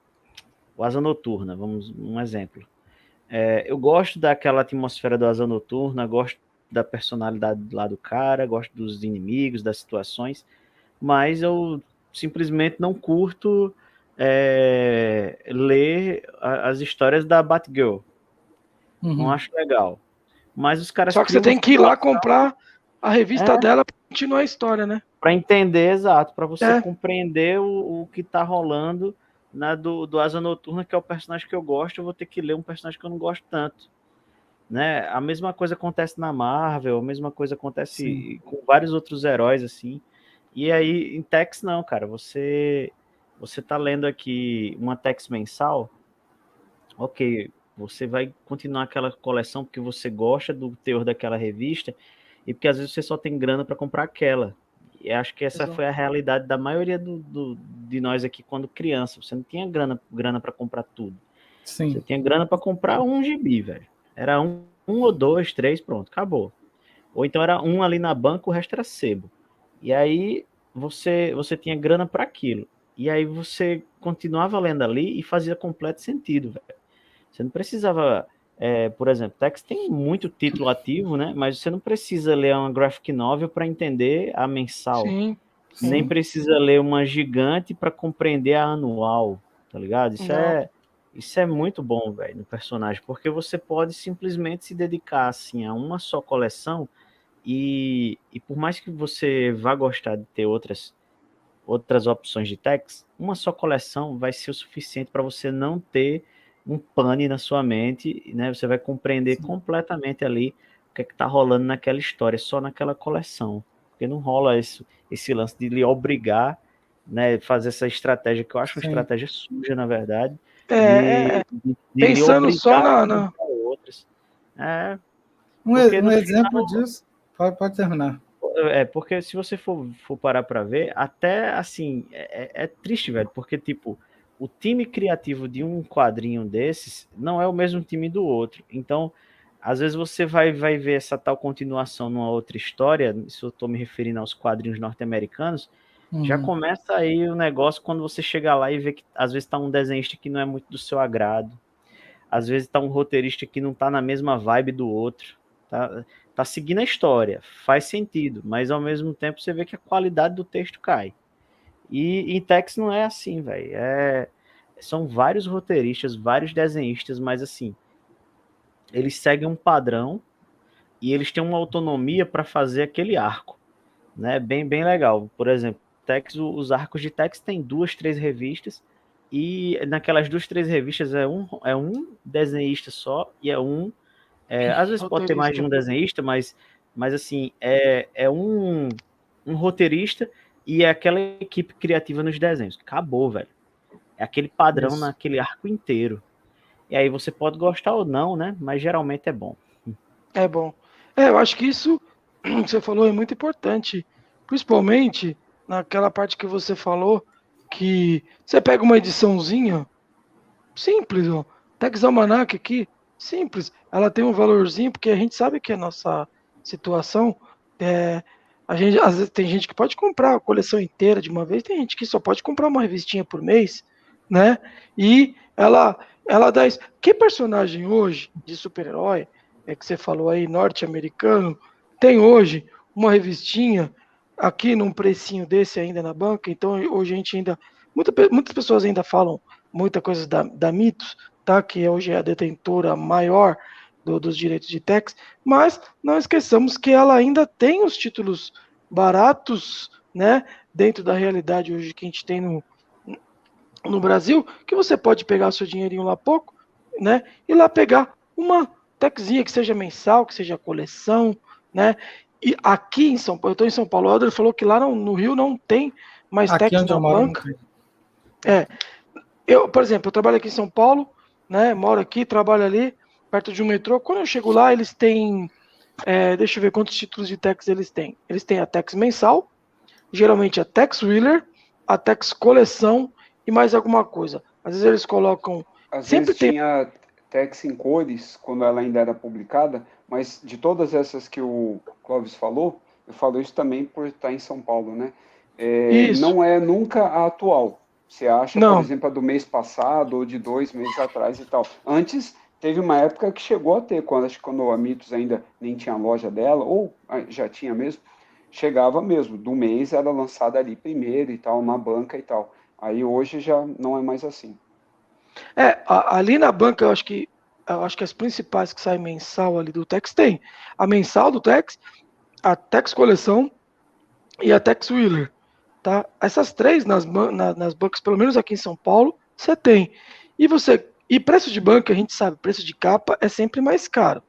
Asa Noturna, um exemplo. Eu gosto daquela atmosfera do Asa Noturna, gosto da personalidade lá do cara, gosto dos inimigos, das situações, mas eu simplesmente não curto ler as histórias da Batgirl. Não acho legal. Mas os caras... Só que você tem que ir lá comprar a revista dela para continuar a história, né? Para entender, exato, para você compreender o que tá rolando do Asa Noturna, que é o personagem que eu gosto, eu vou ter que ler um personagem que eu não gosto tanto. né? A mesma coisa acontece na Marvel, a mesma coisa acontece com vários outros heróis, assim. E aí, em Tex, não, cara. Você tá lendo aqui uma Tex mensal, ok, você vai continuar aquela coleção porque você gosta do teor daquela revista e porque às vezes você só tem grana para comprar aquela. E acho que essa foi a realidade da maioria de nós aqui quando criança. Você não tinha grana para comprar tudo. Sim. Você tinha grana para comprar um gibi, velho. Era um ou dois, três, pronto, acabou. Ou então era um ali na banca, o resto era sebo. E aí você tinha grana para aquilo. E aí você continuava lendo ali e fazia completo sentido, velho. Você não precisava, por exemplo, Tex tem muito título ativo, né? Mas você não precisa ler uma graphic novel para entender a mensal. Sim. Nem precisa ler uma gigante para compreender a anual, tá ligado? Isso é muito bom, velho, no personagem, porque você pode simplesmente se dedicar assim a uma só coleção e por mais que você vá gostar de ter outras opções de Tex, uma só coleção vai ser o suficiente para você não ter um pane na sua mente, né? Você vai compreender completamente ali o que é que tá rolando naquela história, só naquela coleção. Porque não rola esse lance de lhe obrigar, né, fazer essa estratégia, que eu acho uma estratégia suja, na verdade, de pensando lhe só obrigar na... a outras. Um exemplo disso, pode terminar. Porque se você for parar para ver, até assim, é triste, velho, porque, tipo, o time criativo de um quadrinho desses não é o mesmo time do outro. Então, às vezes você vai ver essa tal continuação numa outra história, se eu tô me referindo aos quadrinhos norte-americanos, já começa aí o negócio quando você chega lá e vê que às vezes tá um desenhista que não é muito do seu agrado, às vezes tá um roteirista que não tá na mesma vibe do outro, tá seguindo a história, faz sentido, mas ao mesmo tempo você vê que a qualidade do texto cai. E em Tex não é assim, velho. São vários roteiristas, vários desenhistas, mas assim, eles seguem um padrão e eles têm uma autonomia para fazer aquele arco, né? Bem legal. Por exemplo, Tex, os arcos de Tex tem 2, 3 revistas e naquelas 2, 3 revistas é um desenhista só e às vezes pode ter mais de um desenhista, mas assim, é um roteirista e é aquela equipe criativa nos desenhos. Acabou, velho. É aquele padrão naquele arco inteiro. E aí você pode gostar ou não, né? Mas geralmente é bom. É bom. Eu acho que isso que você falou é muito importante. Principalmente naquela parte que você falou que você pega uma ediçãozinha simples, ó. Tex Almanac aqui, simples. Ela tem um valorzinho, porque a gente sabe que a nossa situação a gente, às vezes tem gente que pode comprar a coleção inteira de uma vez, tem gente que só pode comprar uma revistinha por mês, né? E ela dá isso. Que personagem hoje de super-herói, que você falou aí, norte-americano, tem hoje uma revistinha aqui num precinho desse ainda na banca? Então hoje a gente ainda, muitas pessoas ainda falam muita coisa da Mitos, tá? Que hoje é a detentora maior dos direitos de Tex, mas não esqueçamos que ela ainda tem os títulos baratos, né? Dentro da realidade hoje que a gente tem no Brasil, que você pode pegar seu dinheirinho lá pouco, né? E lá pegar uma Texinha que seja mensal, que seja coleção, né? E aqui em São Paulo, eu estou em São Paulo, o Helder falou que lá no Rio não tem mais aqui Tex na banca. Eu, por exemplo, eu trabalho aqui em São Paulo, né? Moro aqui, trabalho ali, perto de um metrô. Quando eu chego lá, eles têm. Deixa eu ver quantos títulos de Tex eles têm. Eles têm a Tex mensal, geralmente a Tex Wheeler, a Tex coleção e mais alguma coisa. Às vezes eles colocam. Às vezes tinha Tex em cores, quando ela ainda era publicada, mas de todas essas que o Clóvis falou, eu falo isso também por estar em São Paulo, né? Não é nunca a atual. Você acha, por exemplo, a do mês passado ou de 2 meses atrás e tal. Antes, teve uma época que chegou a ter, quando a Mitos ainda nem tinha loja dela, ou já tinha mesmo, chegava mesmo, do mês era lançada ali primeiro e tal, na banca e tal. Aí hoje já não é mais assim. Ali na banca eu acho que as principais que saem mensal ali do Tex tem a mensal do Tex, a Tex coleção e a Tex Wheeler. Tá? Essas três nas bancas, pelo menos aqui em São Paulo, você tem. E preço de banca, a gente sabe, preço de capa é sempre mais caro.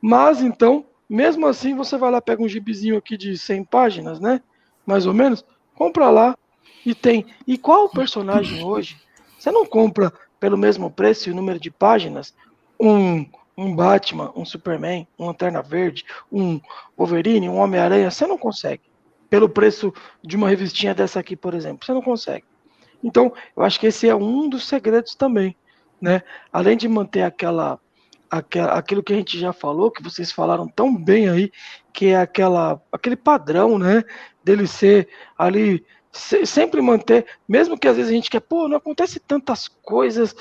Mas, então, mesmo assim, você vai lá, pega um gibizinho aqui de 100 páginas, né? Mais ou menos, compra lá e tem. E qual personagem hoje? Você não compra pelo mesmo preço e o número de páginas um Batman, um Superman, um Lanterna Verde, um Wolverine, um Homem-Aranha? Você não consegue. Pelo preço de uma revistinha dessa aqui, por exemplo. Você não consegue. Então, eu acho que esse é um dos segredos também, né? Além de manter aquilo que a gente já falou, que vocês falaram tão bem aí, que é aquele padrão, né? Dele ser ali, sempre manter, mesmo que às vezes a gente quer, pô, não acontece tantas coisas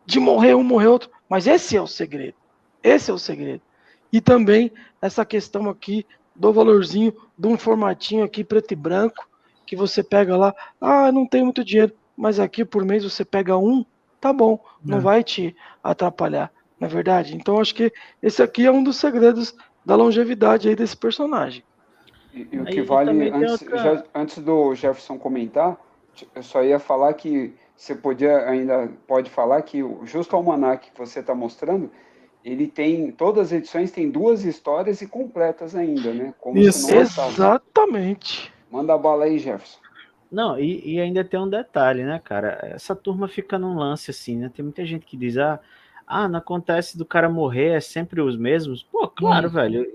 de morrer um, morrer outro, mas esse é o segredo. Esse é o segredo. E também essa questão aqui do valorzinho de um formatinho aqui preto e branco, que você pega lá, não tem muito dinheiro, mas aqui por mês você pega um, tá bom, não vai te atrapalhar, não é verdade? Então acho que esse aqui é um dos segredos da longevidade aí desse personagem. E o que vale, antes do Jefferson comentar, eu só ia falar que você pode falar que o Justo Almanac que você está mostrando, ele tem, todas as edições tem 2 histórias e completas ainda, né? Como isso, exatamente. Manda a bala aí, Jefferson. Não, e ainda tem um detalhe, né, cara? Essa turma fica num lance assim, né? Tem muita gente que diz, não acontece do cara morrer, é sempre os mesmos. Pô, claro, velho.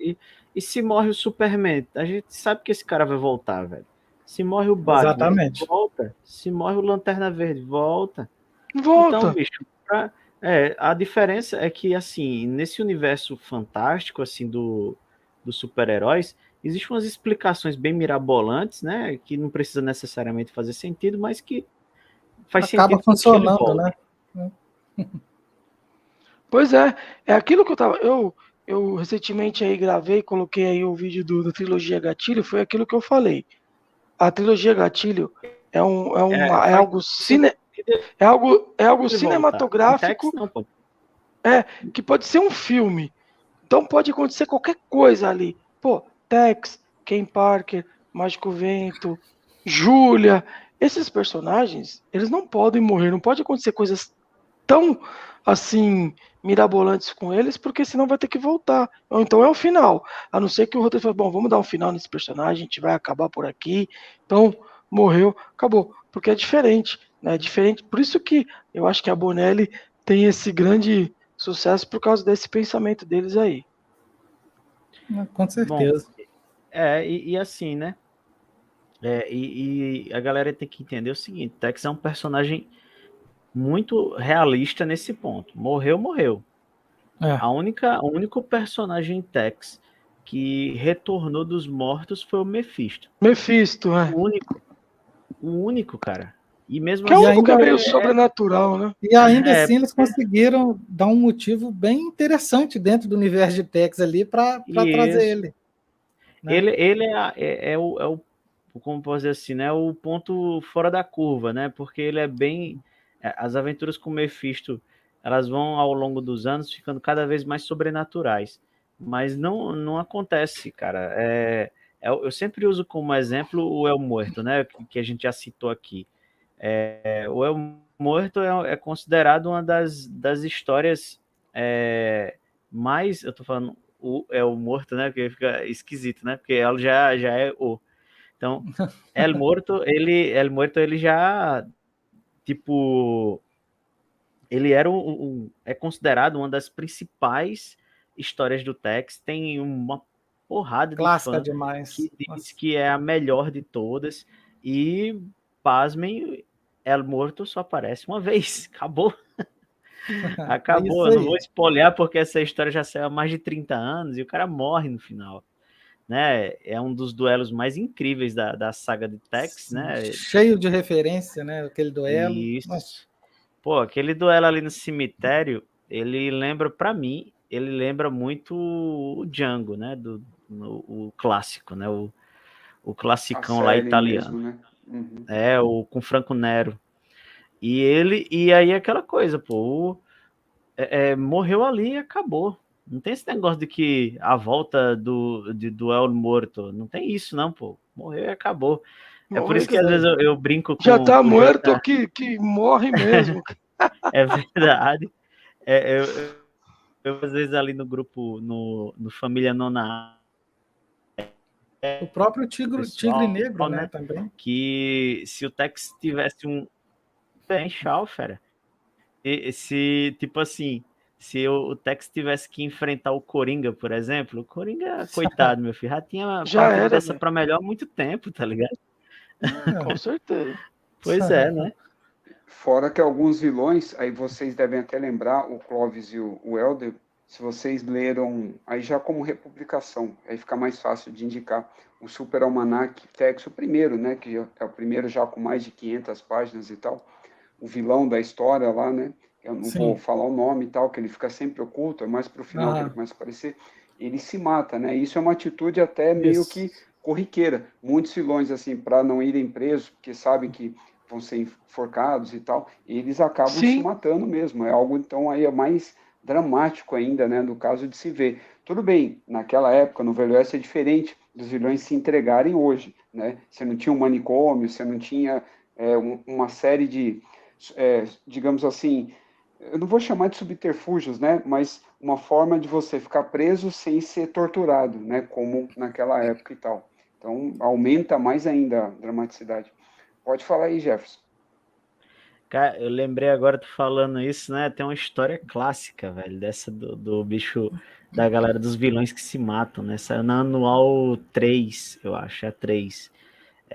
E se morre o Superman? A gente sabe que esse cara vai voltar, velho. Se morre o Batman, exatamente, volta. Se morre o Lanterna Verde, volta. Volta. Então, bicho, a diferença é que, assim, nesse universo fantástico, assim, dos super-heróis, existem umas explicações bem mirabolantes, né? Que não precisa necessariamente fazer sentido, mas que faz acaba sentido. funcionando, né? Pois é aquilo que eu recentemente aí gravei, coloquei aí o vídeo da trilogia Gatilho, foi aquilo que eu falei. A trilogia Gatilho é algo cinematográfico, que pode ser um filme. Então pode acontecer qualquer coisa ali. Pô, Tex, Ken Parker, Mágico Vento, Júlia, esses personagens, eles não podem morrer, não pode acontecer coisas tão assim mirabolantes com eles, porque senão vai ter que voltar. Ou então é o final. A não ser que o roteiro fale, bom, vamos dar um final nesse personagem, a gente vai acabar por aqui. Então, morreu, acabou. Porque é diferente, né? É diferente. Por isso que eu acho que a Bonelli tem esse grande sucesso por causa desse pensamento deles aí. Com certeza. Bom, e assim, né? E a galera tem que entender o seguinte, Tex é um personagem muito realista nesse ponto. Morreu. O único personagem Tex que retornou dos mortos foi o Mephisto. O único, cara. E mesmo que é o único que é meio sobrenatural, né? E ainda assim eles conseguiram dar um motivo bem interessante dentro do universo de Tex ali para trazer ele. Né? Ele é o como posso dizer assim, né? O ponto fora da curva, né? Porque ele é bem... As aventuras com o Mephisto, elas vão ao longo dos anos ficando cada vez mais sobrenaturais. Mas não acontece, cara. Eu sempre uso como exemplo o El Muerto, né? Que a gente já citou aqui. O El Muerto é considerado uma das histórias mais... Eu tô falando o El Muerto, né? Porque fica esquisito, né? Porque ela já é o... Então, El Muerto, ele já, tipo, ele era é considerado uma das principais histórias do Tex, tem uma porrada clássica de fã demais. Que diz que é a melhor de todas, e, pasmem, El Muerto só aparece uma vez, acabou. Acabou, eu não vou spoiler porque essa história já saiu há mais de 30 anos e o cara morre no final. Né? É um dos duelos mais incríveis da saga de Tex, né? Cheio de referência, né? Aquele duelo. Isso. Nossa. Pô, aquele duelo ali no cemitério, ele lembra, para mim, ele lembra muito o Django, né? O clássico, né? O classicão lá italiano. Mesmo, né? Com Franco Nero. E aí aquela coisa, pô, morreu ali e acabou. Não tem esse negócio de que a volta do El Muerto. Não tem isso, não, pô. Morreu e acabou. Por isso que às vezes eu brinco com... Já tá morto que morre mesmo. É verdade. às vezes ali no grupo, no Família Nona. O próprio Tigre Negro, né, também. Que se o Tex tivesse um... Bem, tchau, fera. Se, tipo assim, se o Tex tivesse que enfrentar o Coringa, por exemplo, o Coringa, coitado, meu filho, já partido dessa pra melhor há muito tempo, tá ligado? Com certeza. Pois é, né? Fora que alguns vilões, aí vocês devem até lembrar, o Clovis e o Helder, se vocês leram, aí já como republicação, aí fica mais fácil de indicar, o Super Almanac Tex, o primeiro, né, que é o primeiro já com mais de 500 páginas e tal, o vilão da história lá, né, eu não vou falar o nome e tal, que ele fica sempre oculto, é mais pro final que ele começa a aparecer, ele se mata, né, isso é uma atitude até meio que corriqueira, muitos vilões, assim, para não irem presos, porque sabem que vão ser enforcados e tal, e eles acabam se matando mesmo, é algo, então, aí é mais dramático ainda, né, no caso de se ver. Tudo bem, naquela época, no Velho Oeste é diferente dos vilões se entregarem hoje, né, você não tinha um manicômio, você não tinha uma série de, digamos assim, eu não vou chamar de subterfúgios, né, mas uma forma de você ficar preso sem ser torturado, né, como naquela época e tal. Então, aumenta mais ainda a dramaticidade. Pode falar aí, Jefferson. Cara, eu lembrei agora, tu falando isso, né? Tem uma história clássica, velho, dessa do bicho, da galera dos vilões que se matam, né? Saiu na Anual 3, eu acho, é 3.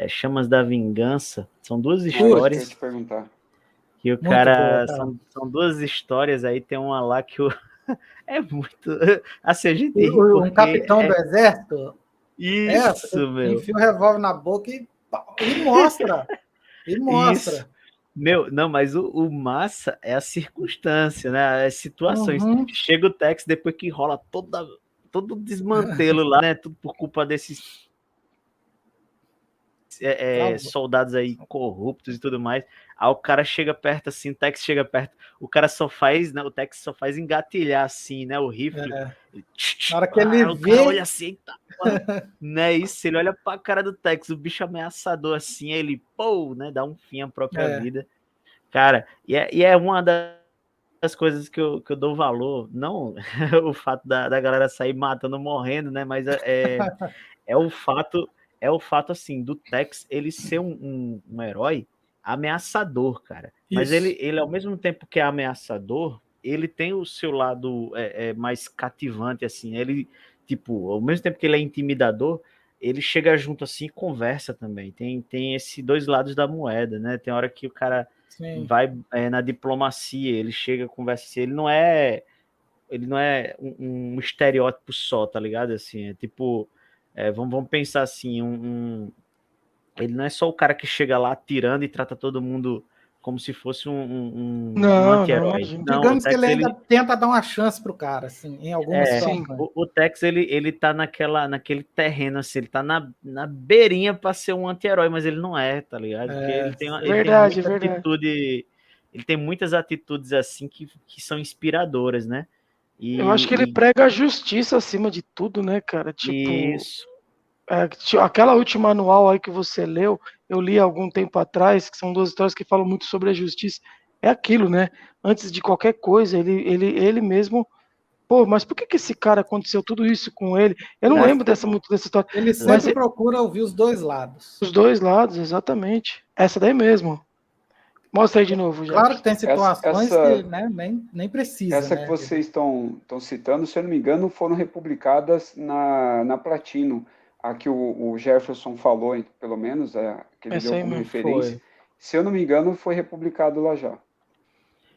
Chamas da Vingança. São duas histórias. Eu te perguntar. Que o cara. São duas histórias aí, tem uma lá que o. É muito. Assim, a gente ri porque... Um capitão do exército. Isso, meu. Enfia o revólver na boca e mostra. E mostra. Isso. Meu, não, mas o massa é a circunstância, né? As situações. Chega o Tex depois que rola todo o desmantelo lá, né? Tudo por culpa desses soldados aí corruptos e tudo mais. Aí o cara chega perto assim, o Tex chega perto, o cara só faz, né? O Tex só faz engatilhar assim, né? O rifle. Na hora que ele o vê... cara olha assim, tá, não é isso? Ele olha pra cara do Tex, o bicho ameaçador assim, aí ele, pô, né? Dá um fim à própria vida. Cara, e é uma das coisas que eu dou valor, não o fato da galera sair matando, morrendo, né? Mas é o fato assim do Tex ele ser um herói ameaçador, cara. Mas ele ao mesmo tempo que é ameaçador, ele tem o seu lado mais cativante, assim. Ele, tipo, ao mesmo tempo que ele é intimidador, ele chega junto assim e conversa também. Tem esses dois lados da moeda, né? Tem hora que o cara vai na diplomacia, ele chega, conversa assim, ele não é um estereótipo só, tá ligado? Assim, é tipo, vamos pensar assim, ele não é só o cara que chega lá atirando e trata todo mundo como se fosse um anti-herói. Digamos que ele ainda tenta dar uma chance pro cara, assim, em algumas situações. O Tex, ele tá naquele terreno, assim, ele tá na beirinha pra ser um anti-herói, mas ele não é, tá ligado? Porque ele tem muita atitude, ele tem muitas atitudes, assim, que são inspiradoras, né? Eu acho que ele prega a justiça acima de tudo, né, cara? Tipo, isso. Aquela última anual aí que você leu, eu li há algum tempo atrás, que são duas histórias que falam muito sobre a justiça. É aquilo, né? Antes de qualquer coisa, ele mesmo... Pô, mas por que esse cara aconteceu tudo isso com ele? Eu não lembro muito dessa história. Ele sempre procura ouvir os dois lados. Os dois lados, exatamente. Essa daí mesmo. Mostra aí de novo, já. Claro que tem situações que né, nem precisa. Essa que vocês estão citando, se eu não me engano, foram republicadas na Platino. A que o Jefferson falou, pelo menos, que ele deu como referência. Se eu não me engano, foi republicado lá já.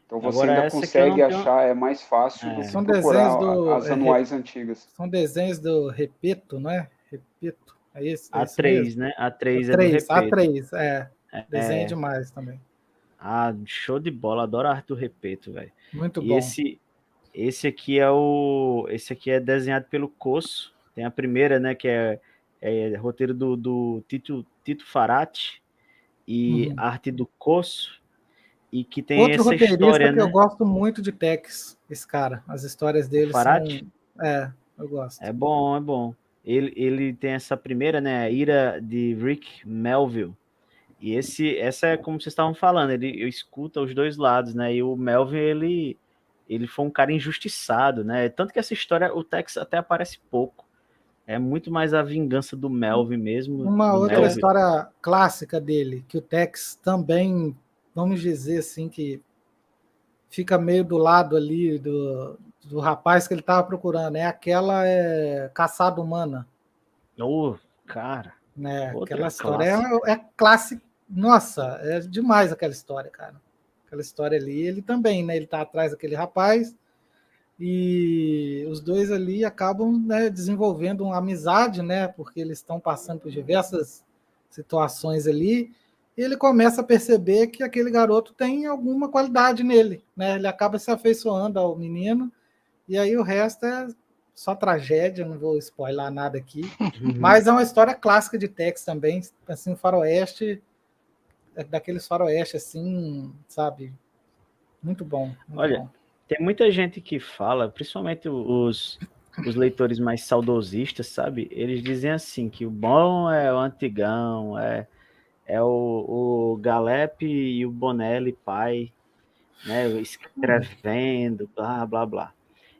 Então você ainda consegue achar, é mais fácil do que procurar as anuais antigas. São desenhos do Repetto, não é? Repetto, é esse? A3, né? A3 é do Repetto. A3, desenho demais também. Show de bola, adoro a arte do Repetto, velho. Muito bom. Esse aqui é desenhado pelo Cosso. Tem a primeira, né, que é roteiro do Tito Farati e arte do Cosso, e que tem outro essa história, que eu gosto muito de Tex, esse cara. As histórias dele Farati? Eu gosto. É bom. Ele tem essa primeira, né, a Ira de Rick Melville. E essa é como vocês estavam falando, ele escuta os dois lados, né? E o Melvin, ele foi um cara injustiçado, né? Tanto que essa história, o Tex até aparece pouco. É muito mais a vingança do Melvin mesmo. Uma do outra Melvin. história clássica dele, que o Tex também, vamos dizer assim, que fica meio do lado ali do rapaz que ele estava procurando, é aquela Caçada Humana. Cara. Né? Aquela história é clássica. Nossa, é demais aquela história, cara. Aquela história ali, ele também, né? Ele tá atrás daquele rapaz e os dois ali acabam, né, desenvolvendo uma amizade, né? Porque eles estão passando por diversas situações ali e ele começa a perceber que aquele garoto tem alguma qualidade nele, né? Ele acaba se afeiçoando ao menino e aí o resto é só tragédia, não vou spoiler nada aqui, mas é uma história clássica de Tex também, assim, faroeste, daqueles faroeste assim, sabe? Muito bom. Muito Olha, bom. Tem muita gente que fala, principalmente os leitores mais saudosistas, sabe? Eles dizem assim, que o bom é o antigão, é o Galep e o Bonelli pai, né? Escrevendo, blá, blá, blá.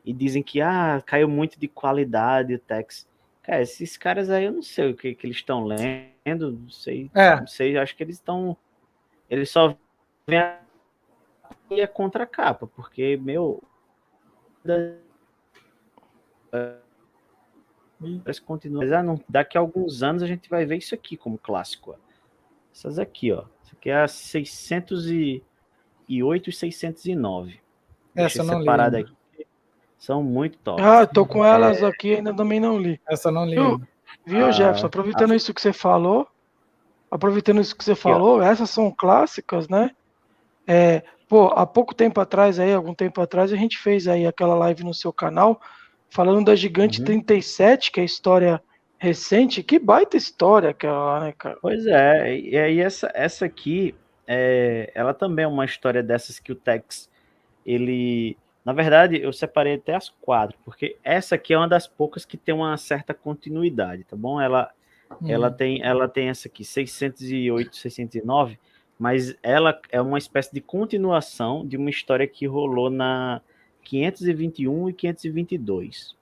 E dizem que, caiu muito de qualidade o Tex. Cara, esses caras aí, eu não sei o que eles estão lendo, não sei, acho que eles só veem a contracapa, porque, parece que continua. Mas, daqui a alguns anos a gente vai ver isso aqui como clássico. Ó. Essas aqui, ó. Isso aqui é a 608 e 609. Essa eu não li. Aqui. São muito top. Eu tô com elas aqui, ainda também não li. Essa eu não li. Viu, Jefferson? Aproveitando isso que você falou, essas são clássicas, né? Há pouco tempo atrás, algum tempo atrás, a gente fez aí aquela live no seu canal, falando da Gigante 37, que é a história recente. Que baita história aquela, né, cara? Pois é, e aí essa aqui, ela também é uma história dessas que o Tex, ele... Na verdade, eu separei até as 4, porque essa aqui é uma das poucas que tem uma certa continuidade, tá bom? Ela tem essa aqui, 608, 609, mas ela é uma espécie de continuação de uma história que rolou na 521 e 522.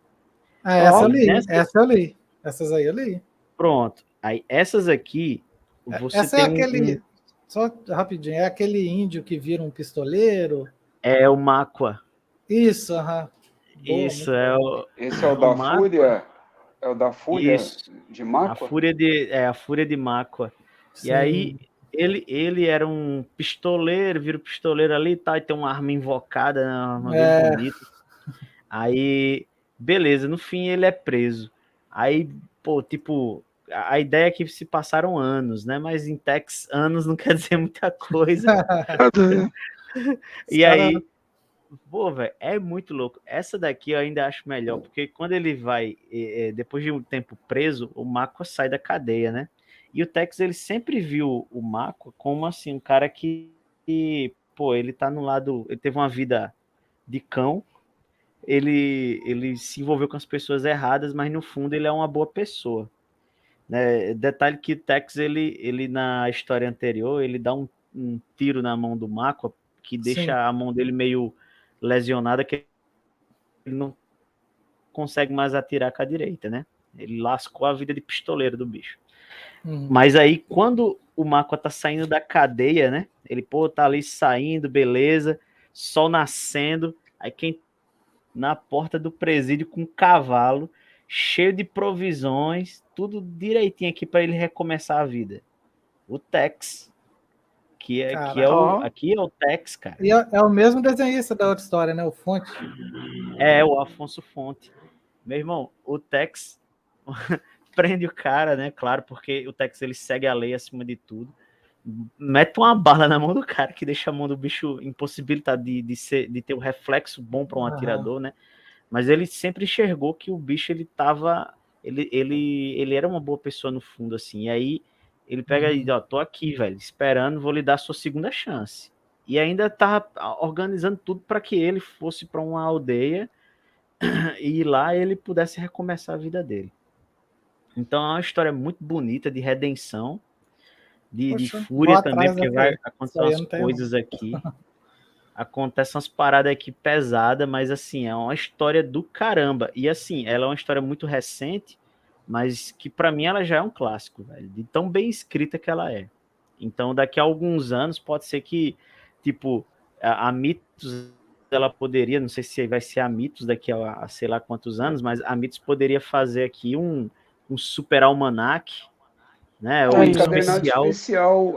Essa eu li, essa eu li. Essas aí eu li. Pronto. Aí essas aqui, você essa tem é aquele... Só rapidinho, é aquele índio que vira um pistoleiro? É o Máqua. Isso, Isso, Esse é o da Fúria? É o da Fúria de Máqua? A Fúria de Máqua. E aí, ele era um pistoleiro, vira o pistoleiro ali e tal, e tem uma arma invocada, uma bem bonita. Aí, beleza, no fim ele é preso. Aí, a ideia é que se passaram anos, né? Mas em Tex, anos não quer dizer muita coisa. E aí, velho, é muito louco. Essa daqui eu ainda acho melhor, porque quando ele vai, depois de um tempo preso, o Máqua sai da cadeia, né? E o Tex, ele sempre viu o Máqua como, assim, um cara que ele tá no lado... Ele teve uma vida de cão, ele se envolveu com as pessoas erradas, mas no fundo ele é uma boa pessoa. Né? Detalhe que o Tex, ele na história anterior, ele dá um tiro na mão do Máqua, que deixa a mão dele meio lesionada, que ele não consegue mais atirar com a direita, né? Ele lascou a vida de pistoleiro do bicho. Mas aí, quando o Máqua tá saindo da cadeia, né? Ele, tá ali saindo, beleza, sol nascendo, aí quem na porta do presídio com um cavalo, cheio de provisões, tudo direitinho aqui para ele recomeçar a vida. O Tex. Aqui é o Tex, cara. E é o mesmo desenhista da outra história, né? O Fonte. O Afonso Fonte. Meu irmão, o Tex prende o cara, né? Claro, porque o Tex, ele segue a lei acima de tudo. Mete uma bala na mão do cara, que deixa a mão do bicho impossibilitada de ter um reflexo bom para um atirador, né? Mas ele sempre enxergou que o bicho, ele era uma boa pessoa no fundo, assim. E aí ele pega e diz, tô aqui, velho, esperando, vou lhe dar a sua segunda chance. E ainda tá organizando tudo para que ele fosse para uma aldeia e lá ele pudesse recomeçar a vida dele. Então é uma história muito bonita de redenção, de fúria também, porque vai acontecer umas coisas aqui. acontece umas paradas aqui pesadas, mas assim, é uma história do caramba. E assim, ela é uma história muito recente, mas que pra mim ela já é um clássico, velho, de tão bem escrita que ela é. Então, daqui a alguns anos, pode ser que, tipo, a Mitos, ela poderia, não sei se vai ser a Mitos daqui a sei lá quantos anos, mas a Mitos poderia fazer aqui um super almanac, né? Ou Um um encadernado especial.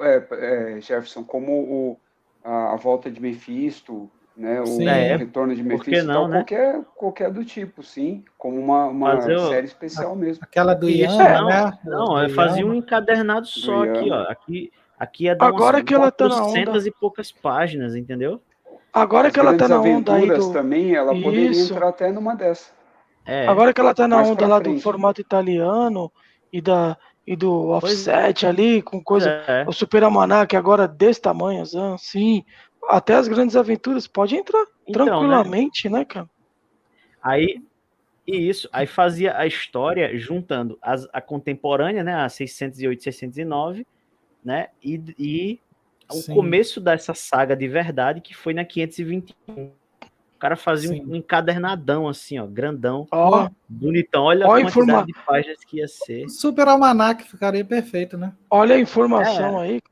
Jefferson, como a volta de Mephisto, né? O retorno de Mephisto, não, tal, né? qualquer do tipo, sim, como uma série especial mesmo. Aquela do Isso, Yama, não, né? não, eu fazia um encadernado só aqui, ó. Aqui ia dar umas Agora que ela tá na 400 onda. e poucas páginas, entendeu? Agora As que ela tá grandes na onda aí aventuras do. também, ela poderia Isso. entrar até numa dessa. Agora que ela tá na Mais onda pra lá do frente. formato italiano e do offset ali, com coisa. É. O Super Almanac agora desse tamanho, assim. Até as grandes aventuras pode entrar Então, tranquilamente, né, cara? Aí fazia a história juntando a contemporânea, né, a 608, 609, né, e o começo dessa saga de verdade, que foi na 521. O cara fazia um encadernadão assim, ó, grandão, bonitão. Olha a quantidade de páginas que ia ser. Super Almanac ficaria perfeito, né? Olha a informação aí.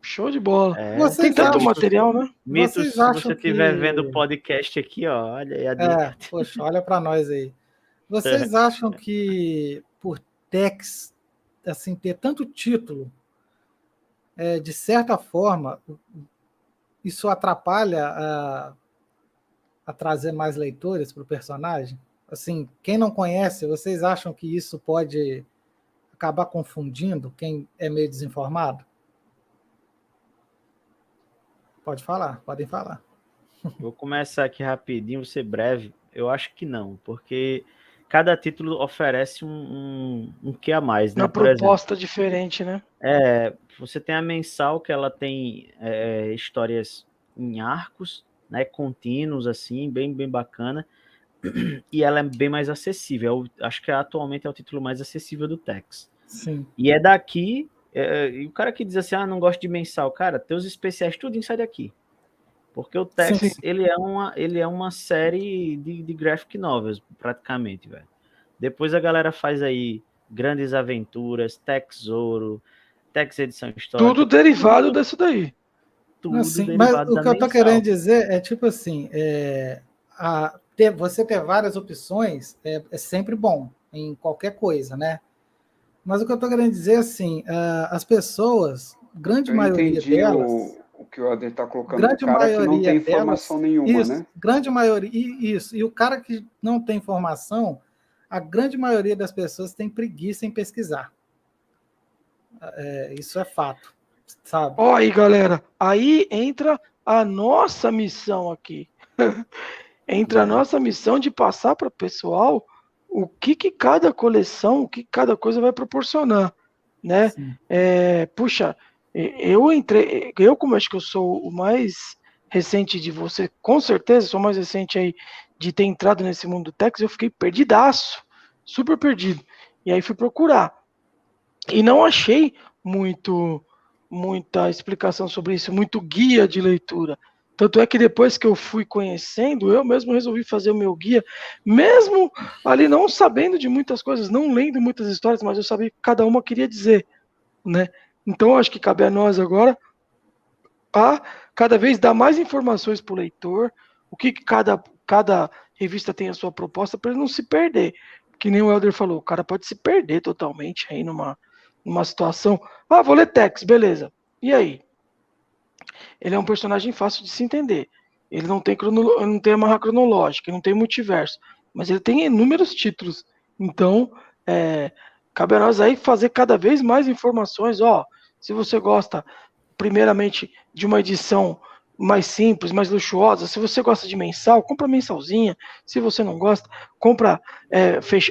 Show de bola. Tem tanto material, né? Mitos, se você estiver vendo o podcast aqui, ó, olha aí a dica. Poxa, olha para nós aí. Vocês acham que por Tex, assim, ter tanto título, de certa forma, isso atrapalha a trazer mais leitores para o personagem? Assim, quem não conhece, vocês acham que isso pode acabar confundindo quem é meio desinformado? Podem falar. Vou começar aqui rapidinho, vou ser breve. Eu acho que não, porque cada título oferece um que a mais, né? Uma proposta diferente, né? Você tem a mensal, que ela tem histórias em arcos, né? Contínuos, assim, bem bacana. E ela é bem mais acessível. Acho que atualmente é o título mais acessível do Tex. Sim. E é daqui. E o cara que diz assim, não gosto de mensal, cara, teus especiais tudo sai daqui. Porque o Tex, ele é uma série de graphic novels, praticamente, velho. Depois a galera faz aí Grandes Aventuras, Tex Ouro, Tex Edição Histórica. Tudo derivado disso daí. Tudo derivado. Mas o que eu tô querendo dizer é tipo assim, você ter várias opções é sempre bom em qualquer coisa, né? Mas o que eu tô querendo dizer assim, as pessoas, grande maioria delas... O que o Ader está colocando, o cara que não tem informação nenhuma, né? Grande maioria, isso. E o cara que não tem informação, a grande maioria das pessoas tem preguiça em pesquisar. Isso é fato, sabe? Ó, aí, galera, aí entra a nossa missão aqui. Entra a nossa missão de passar para o pessoal o que cada coleção, o que cada coisa vai proporcionar, né? Puxa, eu como acho que eu sou o mais recente de você, com certeza sou o mais recente aí de ter entrado nesse mundo do Tex, eu fiquei perdidaço, super perdido. E aí fui procurar. E não achei muita explicação sobre isso, muito guia de leitura. Tanto é que depois que eu fui conhecendo, eu mesmo resolvi fazer o meu guia, mesmo ali não sabendo de muitas coisas, não lendo muitas histórias, mas eu sabia que cada uma queria dizer, né? Então, acho que cabe a nós agora a cada vez dar mais informações para o leitor, o que cada revista tem a sua proposta, para ele não se perder. Que nem o Helder falou, o cara pode se perder totalmente aí numa situação. Vou ler Tex, beleza. E aí? Ele é um personagem fácil de se entender. Ele não tem amarra cronológica, ele não tem multiverso, mas ele tem inúmeros títulos. Então, cabe a nós aí fazer cada vez mais informações. Se você gosta, primeiramente, de uma edição mais simples, mais luxuosa, se você gosta de mensal, compra mensalzinha. Se você não gosta, compra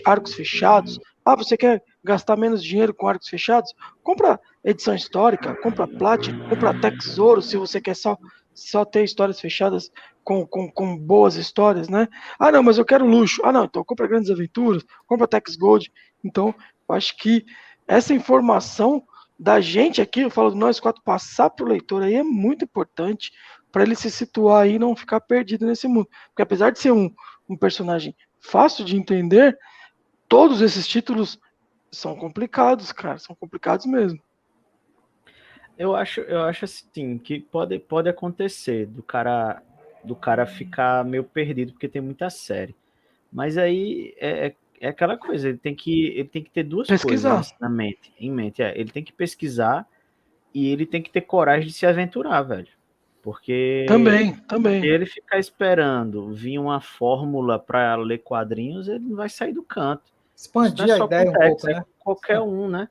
arcos fechados. Você quer gastar menos dinheiro com arcos fechados? Compra edição histórica, compra Platinum, compra Tex Ouro, se você quer só ter histórias fechadas com boas histórias, né? Não, mas eu quero luxo. Não, então compra Grandes Aventuras, compra Tex Gold. Então, eu acho que essa informação da gente aqui, eu falo de nós quatro, passar para o leitor aí é muito importante, para ele se situar aí e não ficar perdido nesse mundo. Porque apesar de ser um personagem fácil de entender, todos esses títulos são complicados, cara, são complicados mesmo. Eu acho assim, que pode acontecer do cara ficar meio perdido, porque tem muita série. Mas aí é aquela coisa, ele tem que ter duas coisas em mente. Ele tem que pesquisar e ele tem que ter coragem de se aventurar, velho. Porque também. se ele ficar esperando vir uma fórmula para ler quadrinhos, ele não vai sair do canto. Expandir a ideia um pouco, né? Qualquer um, né?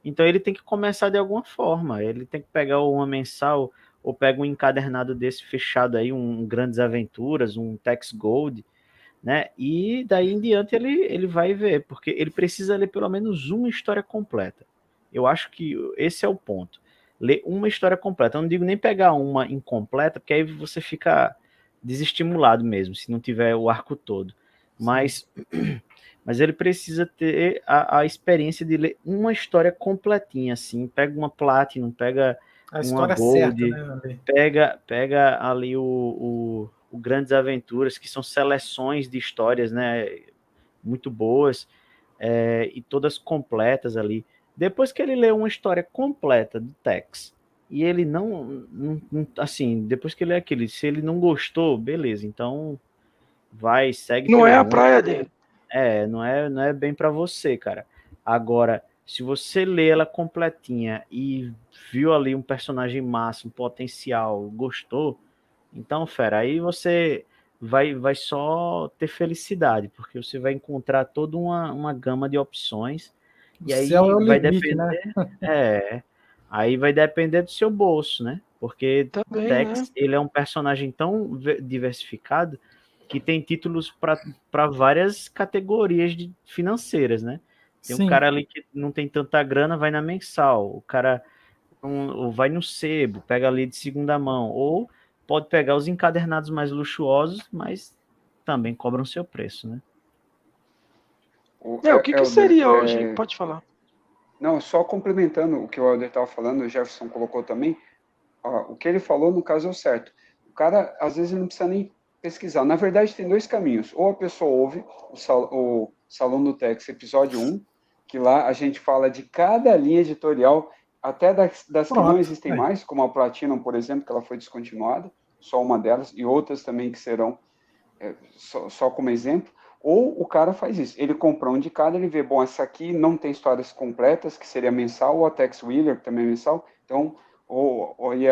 Então ele tem que começar de alguma forma. Ele tem que pegar uma mensal ou pega um encadernado desse fechado aí, um Grandes Aventuras, um Tex Gold, né? E daí em diante ele vai ver, porque ele precisa ler pelo menos uma história completa. Eu acho que esse é o ponto. Ler uma história completa. Eu não digo nem pegar uma incompleta, porque aí você fica desestimulado mesmo, se não tiver o arco todo. Mas ele precisa ter a experiência de ler uma história completinha, assim. Pega uma Platinum, pega uma Gold, certa, né? Pega ali o Grandes Aventuras, que são seleções de histórias, né, muito boas, e todas completas ali. Depois que ele lê uma história completa do Tex, e ele não assim, depois que ele lê aquilo, se ele não gostou, beleza, então segue. Não é a praia dele. Não é bem para você, cara. Agora, se você lê ela completinha e viu ali um personagem massa, um potencial, gostou, então, fera, aí você vai só ter felicidade, porque você vai encontrar toda uma gama de opções. O céu é o limite, né? Aí vai depender do seu bolso, né? Porque também, Tex, né? ele é um personagem tão diversificado que tem títulos para várias categorias financeiras, né? Tem um cara ali que não tem tanta grana, vai na mensal. O cara vai no sebo, pega ali de segunda mão. Ou pode pegar os encadernados mais luxuosos, mas também cobram seu preço, né? O que seria hoje? Pode falar. Não, só complementando o que o Helder estava falando, o Jefferson colocou também, o que ele falou, no caso, é o certo. O cara, às vezes, não precisa nem pesquisar. Na verdade, tem dois caminhos. Ou a pessoa ouve o Salão do Tex, episódio 1, que lá a gente fala de cada linha editorial, até das que não existem mais, como a Platinum, por exemplo, que ela foi descontinuada, só uma delas, e outras também que serão só como exemplo. Ou o cara faz isso, ele compra um de cada, ele vê, bom, essa aqui não tem histórias completas, que seria mensal, ou a Tex Wheeler, que também é mensal, então, e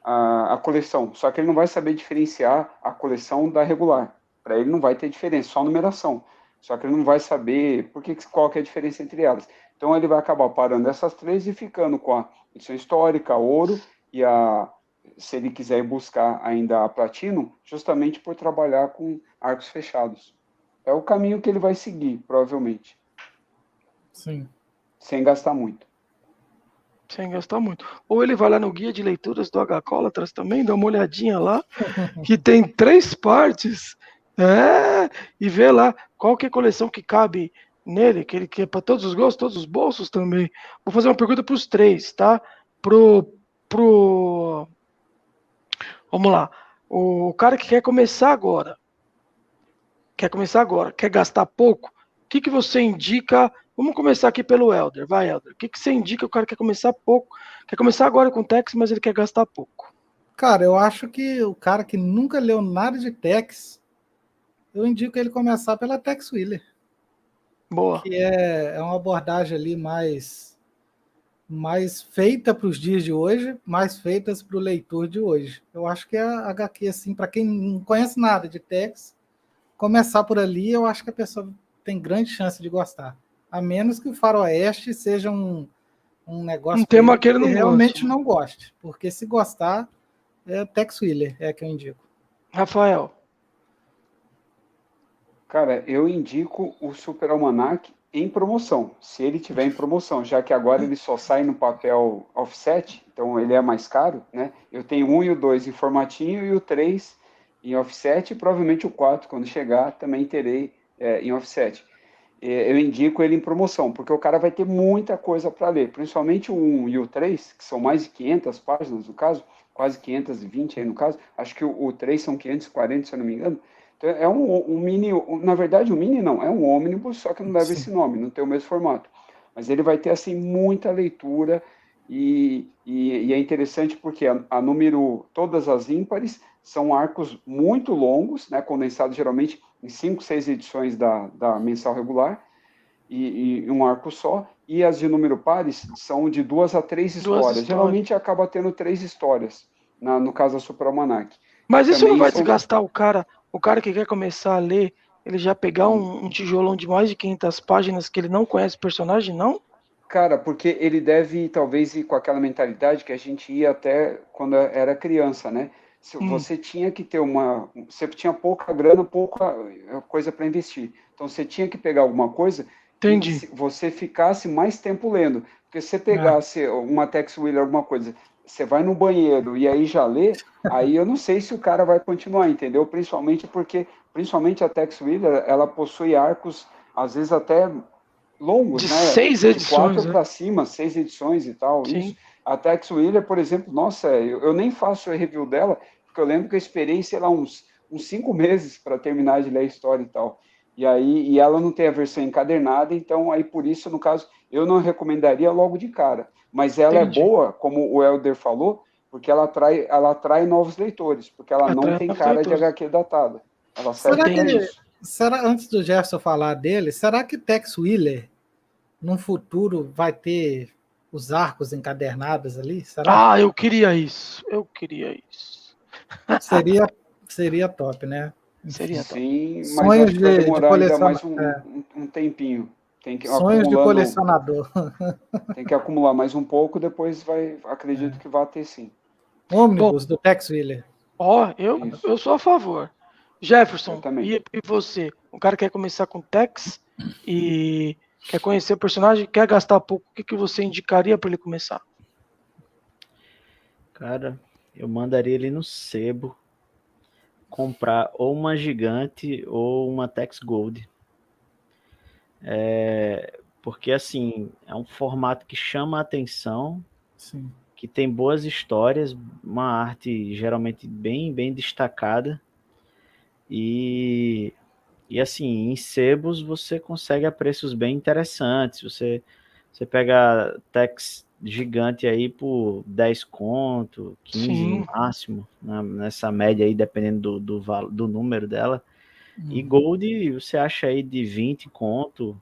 a coleção, só que ele não vai saber diferenciar a coleção da regular, para ele não vai ter diferença, só numeração, só que ele não vai saber qual que é a diferença entre elas. Então ele vai acabar parando essas três e ficando com a edição histórica, ouro, e se ele quiser ir buscar ainda a Platinum, justamente por trabalhar com arcos fechados. É o caminho que ele vai seguir, provavelmente. Sim. Sem gastar muito. Sem gastar muito. Ou ele vai lá no guia de leituras do H-Colatras também, dá uma olhadinha lá, que tem 3 partes, e vê lá qual que é a coleção que cabe nele, que ele quer para todos os gostos, todos os bolsos também. Vou fazer uma pergunta para os 3, tá? Vamos lá. O cara que quer começar agora, quer gastar pouco, o que você indica? Vamos começar aqui pelo Helder. Vai, Helder. O que você indica? O cara quer começar pouco, quer começar agora com Tex, mas ele quer gastar pouco. Cara, eu acho que o cara que nunca leu nada de Tex, eu indico ele começar pela Tex Wheeler. Boa. Que é uma abordagem ali mais feita para os dias de hoje, mais feitas para o leitor de hoje. Eu acho que a HQ, assim, para quem não conhece nada de Tex, começar por ali, eu acho que a pessoa tem grande chance de gostar. A menos que o Faroeste seja um negócio tema que ele realmente não goste. Porque se gostar, é Tex Wheeler, é que eu indico. Rafael. Cara, eu indico o Super Almanac em promoção, se ele tiver em promoção, já que agora ele só sai no papel offset, então ele é mais caro, né? Eu tenho 1 e o 2 em formatinho e o 3 em offset, e provavelmente o 4, quando chegar, também terei em offset. Eu indico ele em promoção, porque o cara vai ter muita coisa para ler, principalmente o 1 e o 3, que são mais de 500 páginas no caso, quase 520 aí no caso, acho que o 3 são 540, se eu não me engano. Então é um mini, na verdade o mini não, é um ônibus, só que não leva esse nome, não tem o mesmo formato. Mas ele vai ter assim muita leitura e é interessante porque a número, todas as ímpares são arcos muito longos, né, condensados geralmente em 5, 6 edições da mensal regular, e um arco só, e as de número pares são de 2 a 3 histórias. Geralmente acaba tendo 3 histórias, no caso da Super Almanac. Mas isso não vai desgastar o cara que quer começar a ler, ele já pegar um tijolão de mais de 500 páginas que ele não conhece o personagem, não? Cara, porque ele deve talvez ir com aquela mentalidade que a gente ia até quando era criança, né? Você tinha que ter você tinha pouca grana, pouca coisa para investir. Então você tinha que pegar alguma coisa que você ficasse mais tempo lendo. Porque se você pegasse uma Tex Willer, alguma coisa, você vai no banheiro e aí já lê, aí eu não sei se o cara vai continuar, entendeu? Principalmente a Tex Willer, ela possui arcos, às vezes até longos, de né? 6 edições. De 4 para cima, 6 edições e tal. Sim. Isso. A Tex Willer, por exemplo, nossa, eu nem faço a review dela, porque eu lembro que eu esperei, sei lá, uns 5 meses para terminar de ler a história e tal. E ela não tem a versão encadernada, então aí por isso, no caso, eu não recomendaria logo de cara. Mas ela é boa, como o Helder falou, porque ela atrai novos leitores, porque ela não tem cara de HQ datada. Ela serve para isso. Antes do Jefferson falar dele, será que Tex Willer, no futuro, vai ter os arcos encadernados ali? Será? Eu queria isso. Seria top, né? Seria top. Sim, mas acho que vai demorar ainda mais um tempinho. Sonhos de colecionador. Tem que acumular mais um pouco, depois acredito que vai ter sim. Ônibus do Tex Willer. Eu sou a favor. Jefferson, e você? O cara quer começar com Tex e quer conhecer o personagem, quer gastar pouco, o que você indicaria para ele começar? Cara, eu mandaria ele no sebo comprar ou uma gigante ou uma Tex Gold. Porque assim, é um formato que chama a atenção, sim, que tem boas histórias, uma arte geralmente bem, bem destacada, e assim, em sebos você consegue a preços bem interessantes. Você pega Tex gigante aí por 10 conto, 15 Sim. no máximo, nessa média aí, dependendo do número dela. E Gold você acha aí de 20 conto,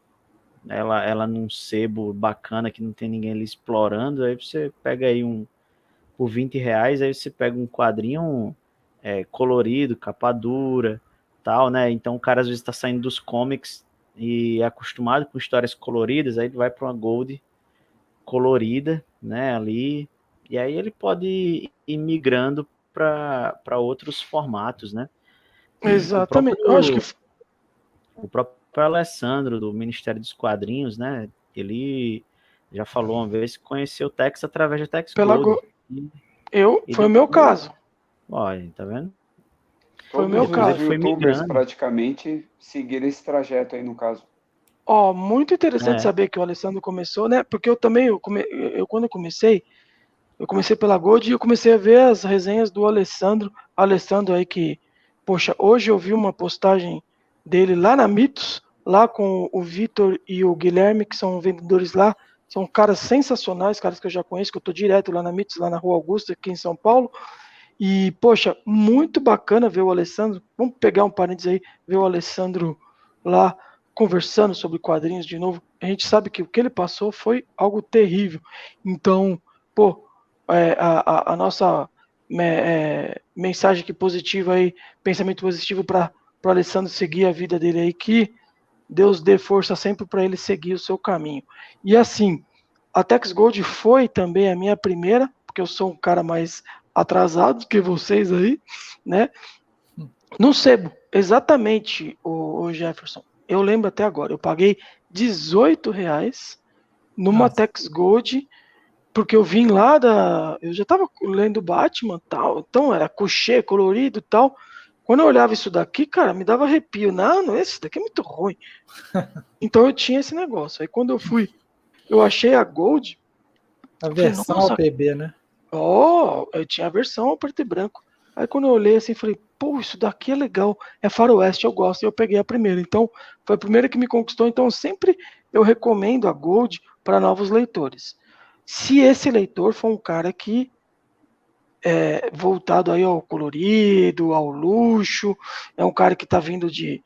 ela num sebo bacana que não tem ninguém ali explorando, aí você pega aí por 20 reais, aí você pega um quadrinho colorido, capa dura, tal, né? Então o cara às vezes está saindo dos comics e é acostumado com histórias coloridas, aí ele vai para uma Gold colorida, né, ali, e aí ele pode ir migrando para outros formatos, né? Exatamente. O próprio Alessandro, do Ministério dos Quadrinhos, né, ele já falou uma vez que conheceu o Tex através da Tex Gold. Foi o meu caso. Olha, tá vendo? Foi o meu caso. Os youtubers praticamente seguiram esse trajeto aí, no caso. Muito interessante saber que o Alessandro começou, né? Porque eu também, quando eu comecei pela Gold e eu comecei a ver as resenhas do Alessandro aí que, poxa, hoje eu vi uma postagem dele lá na Mitos, lá com o Vitor e o Guilherme, que são vendedores lá, são caras sensacionais, caras que eu já conheço, que eu tô direto lá na Mitos, lá na Rua Augusta, aqui em São Paulo, e, poxa, muito bacana ver o Alessandro, vamos pegar um parênteses aí, ver o Alessandro lá, conversando sobre quadrinhos de novo. A gente sabe que o que ele passou foi algo terrível. Então, a nossa mensagem aqui positiva aí, pensamento positivo para o Alessandro seguir a vida dele aí, que Deus dê força sempre para ele seguir o seu caminho. E assim, a Tex Gold foi também a minha primeira, porque eu sou um cara mais atrasado que vocês aí, né? No sebo, exatamente, o Jefferson. Eu lembro até agora, eu paguei R$18 numa Tex Gold, porque eu vim lá eu já tava lendo Batman tal, então era crochê, colorido e tal. Quando eu olhava isso daqui, cara, me dava arrepio. Não, esse daqui é muito ruim. Então eu tinha esse negócio. Aí quando eu achei a Gold. A versão PB, né? Eu tinha a versão preto e branco. Aí quando eu olhei assim, falei, pô, isso daqui é legal, é faroeste, eu gosto, e eu peguei a primeira. Então, foi a primeira que me conquistou, então sempre eu recomendo a Gold para novos leitores. Se esse leitor for um cara que é voltado aí ao colorido, ao luxo, é um cara que tá vindo de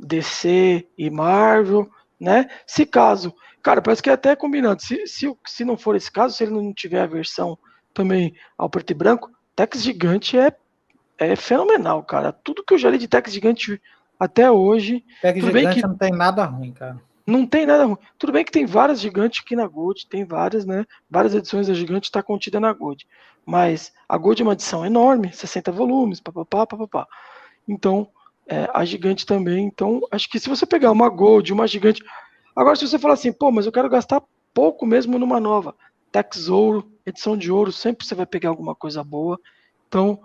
DC e Marvel, né? Se caso, cara, parece que é até combinado. Se não for esse caso, se ele não tiver a versão também ao preto e branco, Tex Gigante é fenomenal, cara. Tudo que eu já li de Tex Gigante até hoje. Tex Gigante não tem nada ruim, cara. Não tem nada ruim. Tudo bem que tem várias gigantes aqui na Gold, tem várias, né? Várias edições da Gigante está contida na Gold. Mas a Gold é uma edição enorme, 60 volumes, papapá, papapá. Então, a Gigante também. Então, acho que se você pegar uma Gold, uma Gigante. Agora, se você falar assim, pô, mas eu quero gastar pouco mesmo numa nova. Tex Ouro, edição de ouro, sempre você vai pegar alguma coisa boa. Então,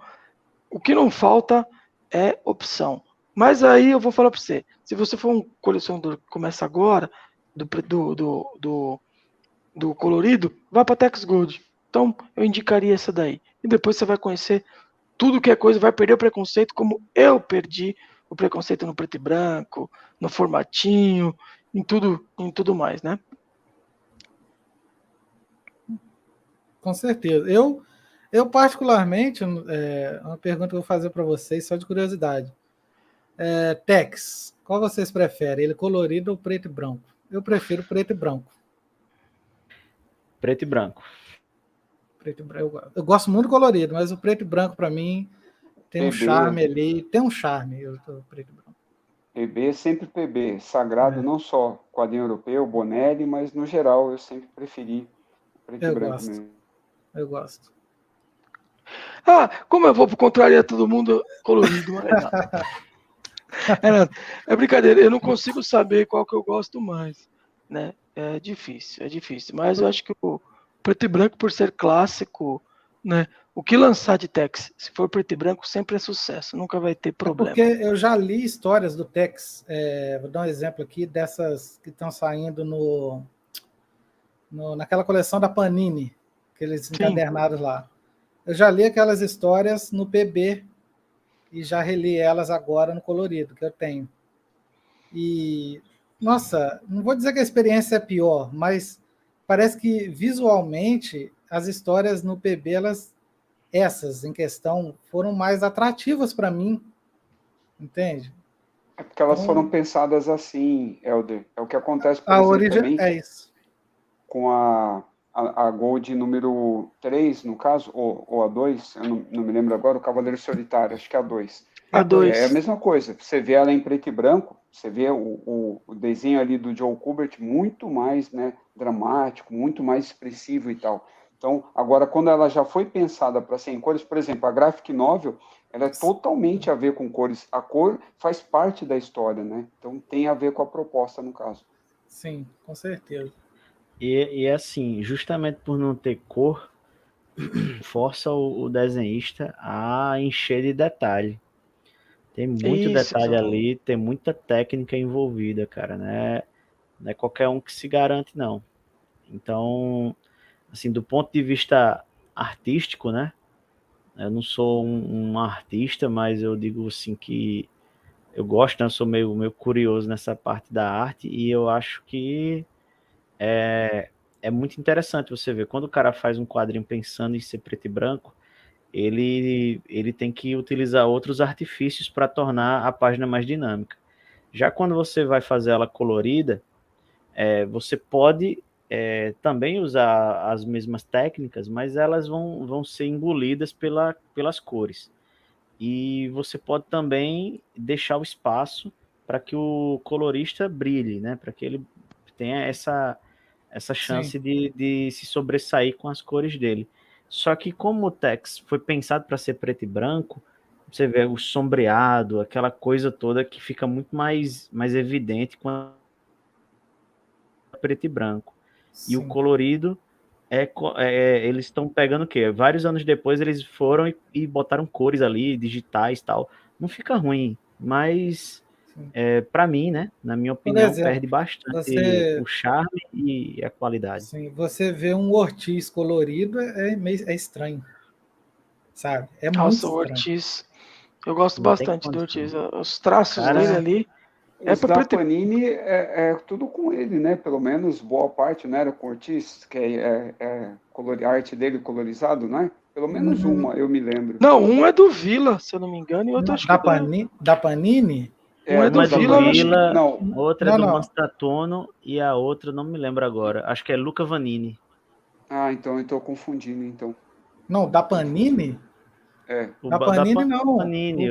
o que não falta é opção. Mas aí eu vou falar para você, se você for um colecionador que começa agora, do colorido, vai para Tex Gold. Então eu indicaria essa daí. E depois você vai conhecer tudo que é coisa, vai perder o preconceito, como eu perdi o preconceito no preto e branco, no formatinho, em tudo mais, né? Com certeza. Eu particularmente, uma pergunta que eu vou fazer para vocês, só de curiosidade. Tex, qual vocês preferem? Ele colorido ou preto e branco? Eu prefiro preto e branco. Preto e branco. Preto e branco. Eu gosto muito do colorido, mas o preto e branco, para mim, tem um charme ali. Tem um charme, preto e branco. PB é sempre PB. Sagrado, não só quadrinho europeu, Bonelli, mas no geral eu sempre preferi preto e branco mesmo. Eu gosto. Como eu vou contrariar todo mundo colorido, mas é brincadeira, eu não consigo saber qual que eu gosto mais, né? É difícil, mas eu acho que o preto e branco, por ser clássico, né? O que lançar de Tex, se for preto e branco, sempre é sucesso, nunca vai ter problema. Porque eu já li histórias do Tex, vou dar um exemplo aqui, dessas que estão saindo naquela coleção da Panini, aqueles encadernados lá. Eu já li aquelas histórias no PB e já reli elas agora no colorido, que eu tenho. E, nossa, não vou dizer que a experiência é pior, mas parece que visualmente as histórias no PB, essas em questão, foram mais atrativas para mim, entende? É porque elas foram pensadas assim, Helder. É o que acontece, por exemplo, também é isso. Com a Gold número 3, no caso, ou a 2, eu não me lembro agora, o Cavaleiro Solitário, acho que é a 2. A 2. É a mesma coisa, você vê ela em preto e branco, você vê o desenho ali do Joe Kubert muito mais, né, dramático, muito mais expressivo e tal. Então, agora, quando ela já foi pensada para ser em cores, por exemplo, a Graphic Novel, ela é totalmente a ver com cores. A cor faz parte da história, né? Então, tem a ver com a proposta, no caso. Sim, com certeza. E assim, justamente por não ter cor, força o desenhista a encher de detalhe. Tem muito detalhe ali, tem muita técnica envolvida, cara, né? Não é qualquer um que se garante, não. Então, assim, do ponto de vista artístico, né? Eu não sou um artista, mas eu digo assim que eu gosto, né? Eu sou meio curioso nessa parte da arte e eu acho que é muito interessante você ver. Quando o cara faz um quadrinho pensando em ser preto e branco, ele tem que utilizar outros artifícios para tornar a página mais dinâmica. Já quando você vai fazer ela colorida, você pode também usar as mesmas técnicas, mas elas vão ser engolidas pelas cores. E você pode também deixar o espaço para que o colorista brilhe, né? Para que ele tenha essa chance de se sobressair com as cores dele. Só que como o Tex foi pensado para ser preto e branco, você vê o sombreado, aquela coisa toda que fica muito mais evidente quando é preto e branco. Sim. E o colorido, eles estão pegando o quê? Vários anos depois eles foram e botaram cores ali, digitais e tal. Não fica ruim, mas para mim, né? Na minha opinião, perde bastante o charme e a qualidade. Sim, você vê um Ortiz colorido é estranho, sabe? É muito estranho. O Ortiz, eu gosto bastante do Ortiz. Os traços dele ali. Os da Panini é tudo com ele, né? Pelo menos boa parte, não era com o Ortiz, que a arte dele colorizado, não é? Pelo menos uma, eu me lembro. Não, um é do Vila, se eu não me engano, e outro acho que da Panini? Um é do Vila, outra é do Mastratono e a outra não me lembro agora. Acho que é Luca Vanini. Ah, então eu tô confundindo, então. Não, da Panini? Da Panini não. Panini,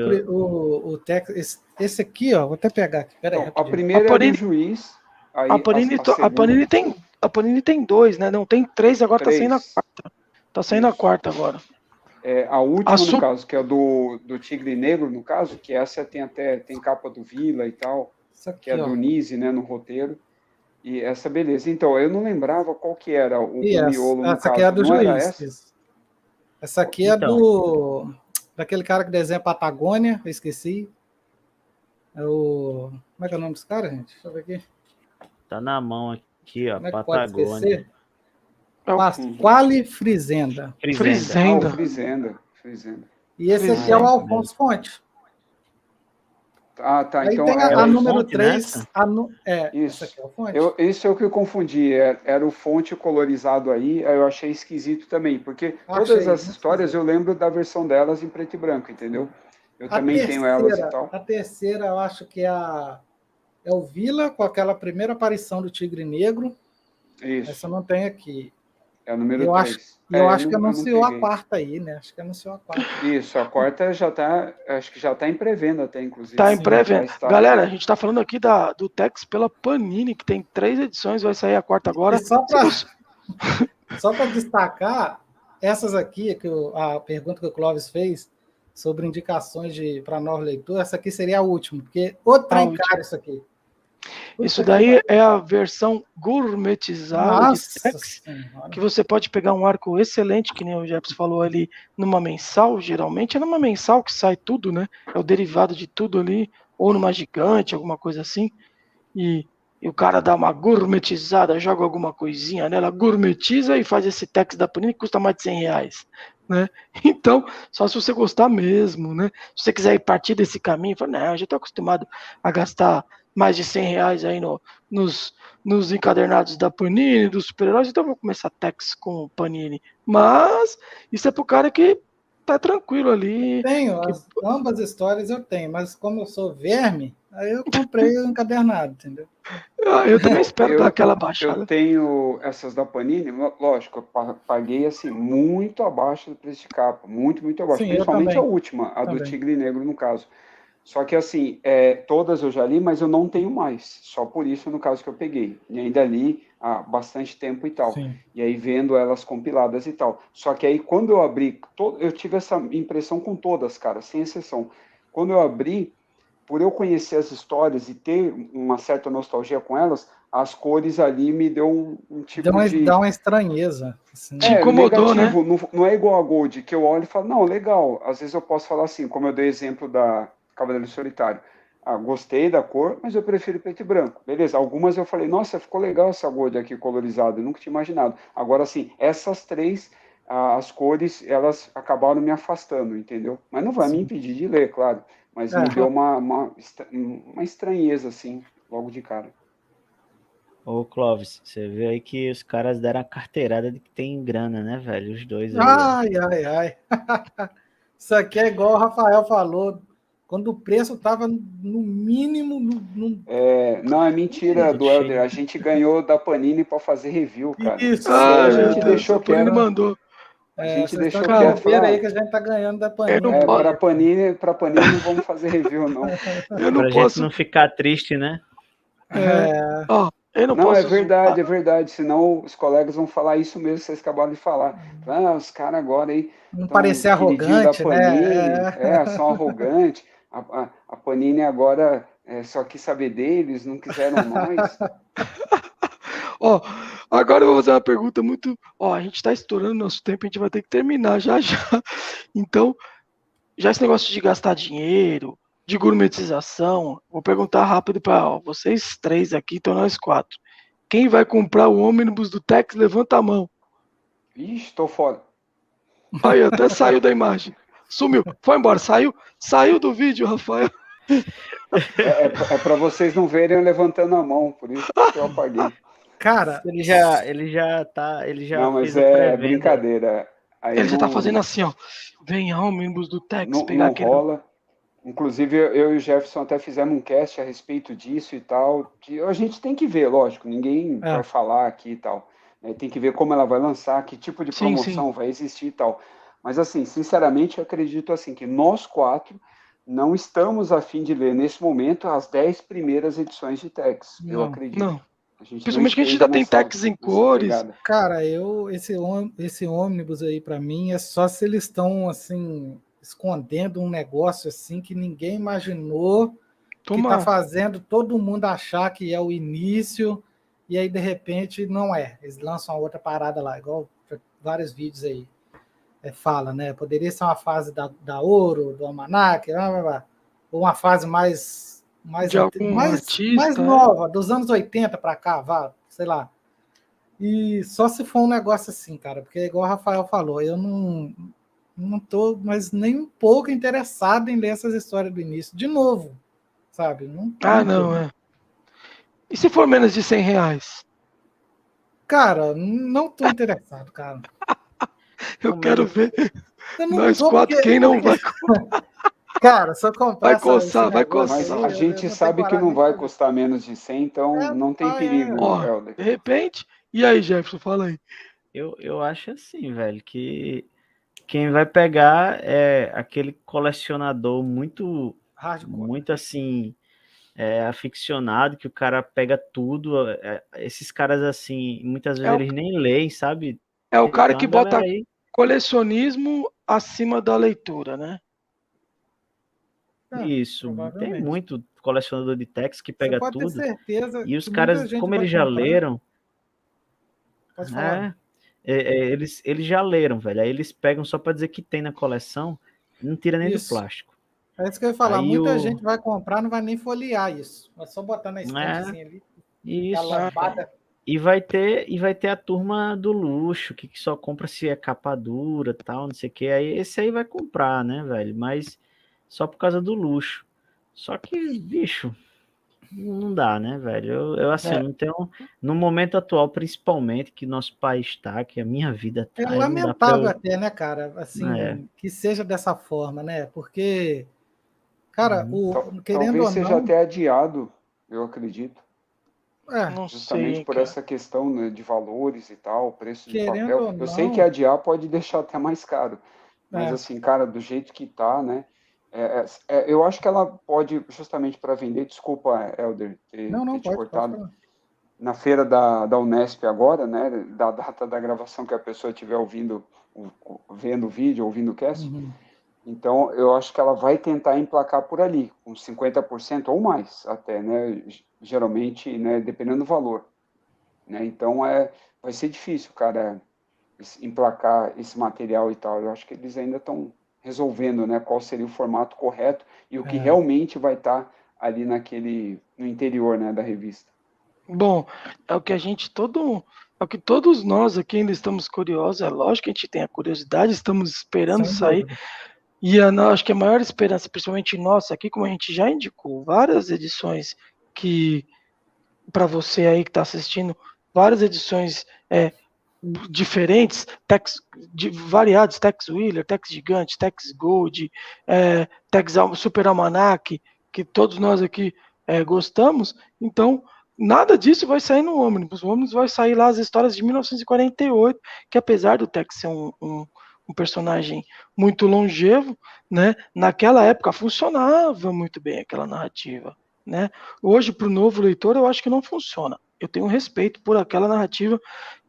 esse aqui, ó, vou até pegar aqui. Peraí, a primeira é do Juiz. Aí a Panini tem 2, né? Não, tem 3, agora 3. Tá saindo a quarta. Tá saindo a quarta agora. A última, no caso, que é do Tigre Negro, no caso, que essa tem capa do Vila e tal, aqui, que é do Nise, né, no roteiro. E essa, beleza. Então, eu não lembrava qual que era o miolo, no essa caso. Aqui é do Juiz. Essa aqui é daquele cara que desenha Patagônia, eu esqueci. Como é que é o nome desse cara, gente? Deixa eu ver aqui. Tá na mão aqui, ó, Patagônia. Pasquale Frizenda. Frizenda. E esse aqui é o Alfonso Fonte. Ah, tá. Aí então tem a número 3. Isso. Essa aqui é o Fonte. Isso é o que eu confundi. Era o Fonte colorizado aí eu achei esquisito também, porque todas as histórias eu lembro da versão delas em preto e branco, entendeu? Eu também tenho elas e tal. A terceira eu acho que é o Vila, com aquela primeira aparição do Tigre Negro. Isso. Essa não tem aqui. É o número 3. Eu acho que anunciou a quarta aí, né? Acho que anunciou a quarta. Isso, a quarta acho que já tá em pré-venda até, inclusive. Tá em pré-venda. Galera, a gente tá falando aqui do Tex pela Panini, que tem 3 edições, vai sair a quarta agora. E só para destacar, essas aqui, a pergunta que o Clóvis fez sobre indicações para novo leitor, essa aqui seria a última, porque trem caro isso aqui. Isso daí é a versão gourmetizada de Tex, que você pode pegar um arco excelente, que nem o Jefferson falou ali, numa mensal, geralmente é numa mensal que sai tudo, né? É o derivado de tudo ali, ou numa gigante, alguma coisa assim, e o cara dá uma gourmetizada, joga alguma coisinha nela, gourmetiza e faz esse Tex da Panini que custa mais de R$100, né? Então, só se você gostar mesmo, né? Se você quiser ir partir desse caminho, fala, não, eu já estou acostumado a gastar mais de R$100 aí nos encadernados da Panini, dos super-heróis, então eu vou começar Tex com Panini. Mas isso é pro cara que tá tranquilo ali. Ambas histórias eu tenho, mas como eu sou verme, aí eu comprei o encadernado, entendeu? Eu também espero dar aquela baixada. Eu tenho essas da Panini, lógico, eu paguei assim muito abaixo do preço de capa, muito, muito abaixo. Sim, principalmente a última, a do Tigre Negro, no caso. Só que assim, todas eu já li, mas eu não tenho mais. Só por isso, no caso, que eu peguei. E ainda li há bastante tempo e tal. Sim. E aí vendo elas compiladas e tal. Só que aí quando eu abri, eu tive essa impressão com todas, cara, sem exceção. Quando eu abri, por eu conhecer as histórias e ter uma certa nostalgia com elas, as cores ali me deu um tipo Dá uma estranheza. Assim. Te incomodou, negativo, né? Não é igual a Gold, que eu olho e falo, não, legal. Às vezes eu posso falar assim, como eu dei exemplo da Cavaleiro Solitário. Gostei da cor, mas eu prefiro preto e branco. Beleza, algumas eu falei, nossa, ficou legal essa Gold aqui colorizada, eu nunca tinha imaginado. Agora, assim, essas 3, as cores, elas acabaram me afastando, entendeu? Mas não vai me impedir de ler, claro. Mas me deu uma estranheza, assim, logo de cara. Ô, Clóvis, você vê aí que os caras deram a carteirada de que tem grana, né, velho? Os dois aí. Ai. Isso aqui é igual o Rafael falou, quando o preço estava no mínimo... Não, é mentira, do Helder. A gente ganhou da Panini para fazer review, cara. Isso. A gente deixou que era... mandou. A gente deixou que era... aí que a gente tá ganhando da Panini. Para Panini não vamos fazer review, não. Pra gente não ficar triste, né? Eu não posso... é verdade. Senão os colegas vão falar isso mesmo que vocês acabaram de falar. Os caras agora aí... Não parecer arrogante, né? São arrogantes. A Panini agora só quis saber deles, não quiseram nós. Agora eu vou fazer uma pergunta muito... a gente está estourando nosso tempo, a gente vai ter que terminar já. Então, já esse negócio de gastar dinheiro, de gourmetização, vou perguntar rápido para vocês 3 aqui, então nós 4. Quem vai comprar o ônibus do Tex, levanta a mão. Ixi, tô fora. Aí, até saiu da imagem. Sumiu, foi embora, saiu do vídeo, Rafael. É para vocês não verem eu levantando a mão, por isso que eu apaguei. Cara, Ele já não, mas fez a é pré-venda. brincadeira. Aí Ele já tá fazendo assim, ó. Vem ônibus do Tex, não, pegar não aquele... rola. Inclusive, eu e o Jefferson até fizemos um cast a respeito disso e tal, que a gente tem que ver, lógico, ninguém vai falar aqui e tal. Né? Tem que ver como ela vai lançar, que tipo de promoção vai existir e tal. Mas, assim, sinceramente, eu acredito assim, que nós 4 não estamos a fim de ler, nesse momento, as 10 primeiras edições de Tex. Eu acredito. Não. Principalmente que a gente ainda tem Tex em cores. Cara, esse ônibus aí, para mim, é só se eles estão, assim, escondendo um negócio assim que ninguém imaginou, que tá fazendo todo mundo achar que é o início, e aí, de repente, não é. Eles lançam outra parada lá, igual vários vídeos aí. Fala, né? Poderia ser uma fase da Ouro, do Almanac, ou uma fase mais nova, dos anos 80 para cá, sei lá. E só se for um negócio assim, cara, porque igual o Rafael falou, eu não tô mais nem um pouco interessado em ler essas histórias do início de novo, sabe? Não. E se for menos de R$100? Cara, não tô interessado, cara. Eu quero ver nós 4, quem não vai comprar. Cara, só comprar... Vai coçar. Mas a gente sabe que não vai custar menos de 100, então não tem perigo, Helder. De repente... E aí, Jefferson, fala aí. Eu acho assim, velho, que quem vai pegar é aquele colecionador muito assim, aficionado, que o cara pega tudo. Esses caras, assim, muitas vezes eles nem leem, sabe? É o cara que bota colecionismo acima da leitura, né? Isso, tem muito colecionador de Tex que pega tudo. Você pode ter certeza. E os caras, como eles já leram... Pode falar. Eles já leram, velho. Aí eles pegam só para dizer que tem na coleção, não tira nem do plástico. É isso que eu ia falar. Muita gente vai comprar, não vai nem folhear isso. É só botar na estante ali. Isso. E vai ter a turma do luxo, que só compra se é capa dura, tal, não sei o que. Aí esse aí vai comprar, né, velho? Mas só por causa do luxo. Só que, bicho, não dá, né, velho? Eu assim, não tenho... No momento atual, principalmente, que nosso país está, que a minha vida tá... É lamentável até, né, cara? Assim, que seja dessa forma, né? Porque, cara, querendo ou não... Talvez seja até adiado, eu acredito. Justamente por essa questão, né, de valores e tal, preço de papel. Eu sei que adiar pode deixar até mais caro. Mas assim, cara, do jeito que tá, né? Eu acho que ela pode, justamente para vender, desculpa, Helder, ter te cortado, na feira da Unesp agora, né, da data da gravação que a pessoa estiver vendo o vídeo, ouvindo o cast, então eu acho que ela vai tentar emplacar por ali, com 50% ou mais até, né, geralmente, né, dependendo do valor. Né, então vai ser difícil, cara, emplacar esse material e tal. Eu acho que eles ainda estão resolvendo, né, qual seria o formato correto e o que realmente vai estar ali no interior, né, da revista. Bom, é o que todos nós aqui ainda estamos curiosos. É lógico que a gente tem a curiosidade, estamos esperando sair. E acho que a maior esperança, principalmente nossa aqui, como a gente já indicou, várias edições que, para você aí que está assistindo, várias edições diferentes, variados, Tex Wheeler, Tex Gigante, Tex Gold, Tex Super Almanac, que todos nós aqui gostamos. Então, nada disso vai sair no ônibus. O ônibus vai sair lá as histórias de 1948, que apesar do Tex ser um personagem muito longevo, né, naquela época funcionava muito bem aquela narrativa. Né? Hoje, para o novo leitor, eu acho que não funciona. Eu tenho respeito por aquela narrativa,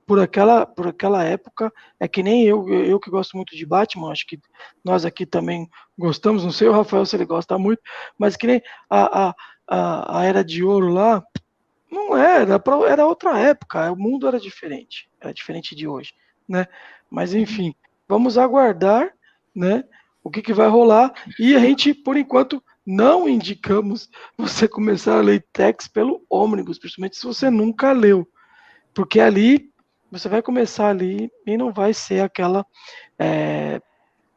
por aquela época. É que nem eu que gosto muito de Batman, acho que nós aqui também gostamos, não sei o Rafael se ele gosta muito, mas que nem a Era de Ouro lá, não era outra época, o mundo era diferente de hoje, né? Mas enfim, vamos aguardar, né, o que vai rolar, e a gente, por enquanto, não indicamos você começar a ler Tex pelo ônibus, principalmente se você nunca leu. Porque ali, você vai começar ali e não vai ser aquela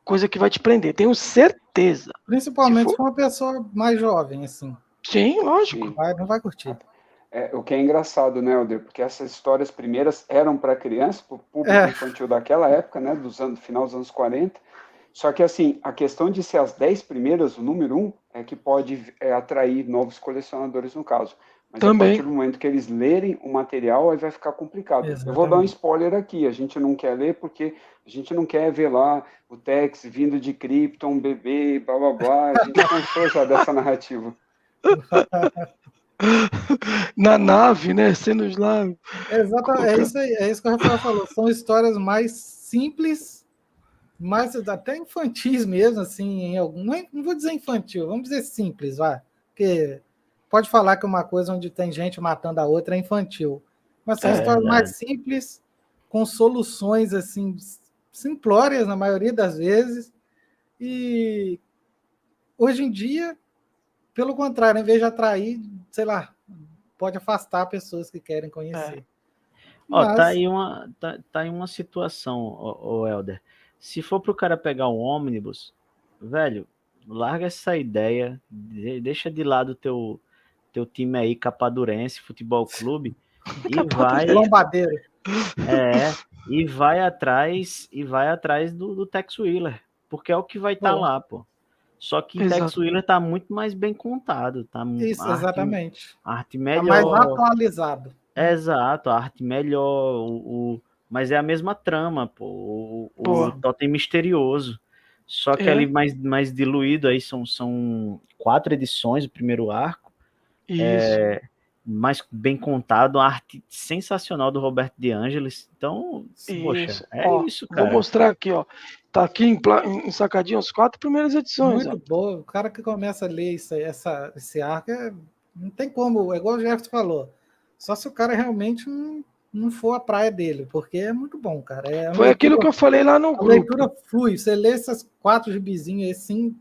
coisa que vai te prender. Tenho certeza. Principalmente se for uma pessoa mais jovem, assim. Sim, lógico. Sim. Não vai curtir. O que é engraçado, né, Helder? Porque essas histórias primeiras eram para criança, para o público infantil daquela época, né, final dos anos 40. Só que, assim, a questão de ser as 10 primeiras, o número 1, é que pode atrair novos colecionadores, no caso. Mas também, a partir do momento que eles lerem o material, aí vai ficar complicado. Exatamente. Eu vou dar um spoiler aqui. A gente não quer ler porque a gente não quer ver lá o Tex vindo de Krypton, bebê, blá, blá, blá. A gente cansou já dessa narrativa. Na nave, né? Sendo lá. Exatamente, é isso que o Rafael falou. São histórias mais simples, mais até infantis mesmo, assim, em algum. Não vou dizer infantil, vamos dizer simples, vai. Porque pode falar que uma coisa onde tem gente matando a outra é infantil. Mas são histórias mais simples, com soluções assim, simplórias na maioria das vezes. E hoje em dia, pelo contrário, em vez de atrair, sei lá, pode afastar pessoas que querem conhecer. Ó, tá aí uma situação, o Helder. Se for pro cara pegar um ônibus, velho, larga essa ideia, deixa de lado teu time aí, Capadurense Futebol Clube, e vai... Lombadeiro. E vai atrás do Tex Willer, porque é o que vai estar lá, pô. Só que Tex Willer tá muito mais bem contado, tá? Isso, exatamente. A arte melhor. Tá mais atualizado. Exato, a arte melhor, mas é a mesma trama, pô. O Totem Misterioso. Só que ali mais diluído, aí são 4 edições, o primeiro arco. Isso. Mais bem contado, a arte sensacional do Roberto De Angelis. Então, poxa, isso, cara. Vou mostrar aqui, ó. Tá aqui ensacadinho as 4 primeiras edições. Muito boa. O cara que começa a ler esse arco, não tem como, é igual o Jefferson falou. Só se o cara realmente não for a praia dele, porque é muito bom, cara. Foi aquilo que eu falei lá no grupo. A leitura flui. Você lê essas 4 gibizinhas assim,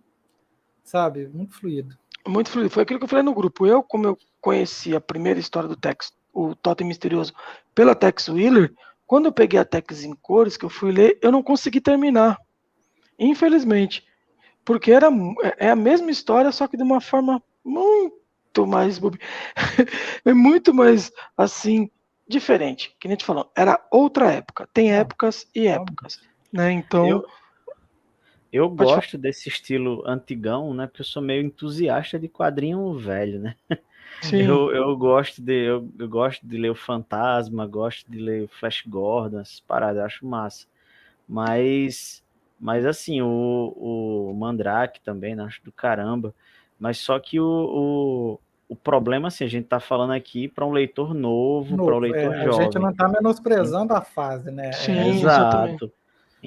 sabe? Muito fluido. Muito fluido. Foi aquilo que eu falei no grupo. Como eu conheci a primeira história do Tex, o Totem Misterioso, pela Tex Willer, quando eu peguei a Tex em cores, que eu fui ler, eu não consegui terminar. Infelizmente. Porque é a mesma história, só que de uma forma muito mais... é muito mais, assim, diferente. Que nem a gente falou, era outra época. Tem épocas e épocas. Né? Então... Eu gosto desse estilo antigão, né? Porque eu sou meio entusiasta de quadrinho velho, né? Sim. Eu gosto de ler o Fantasma, gosto de ler o Flash Gordon, essas paradas, eu acho massa. Mas assim, o Mandrake também, né? Acho do caramba. Mas só que o problema, assim, a gente tá falando aqui para um leitor novo, para um leitor jovem. A gente não tá menosprezando a fase, né? Sim, exato.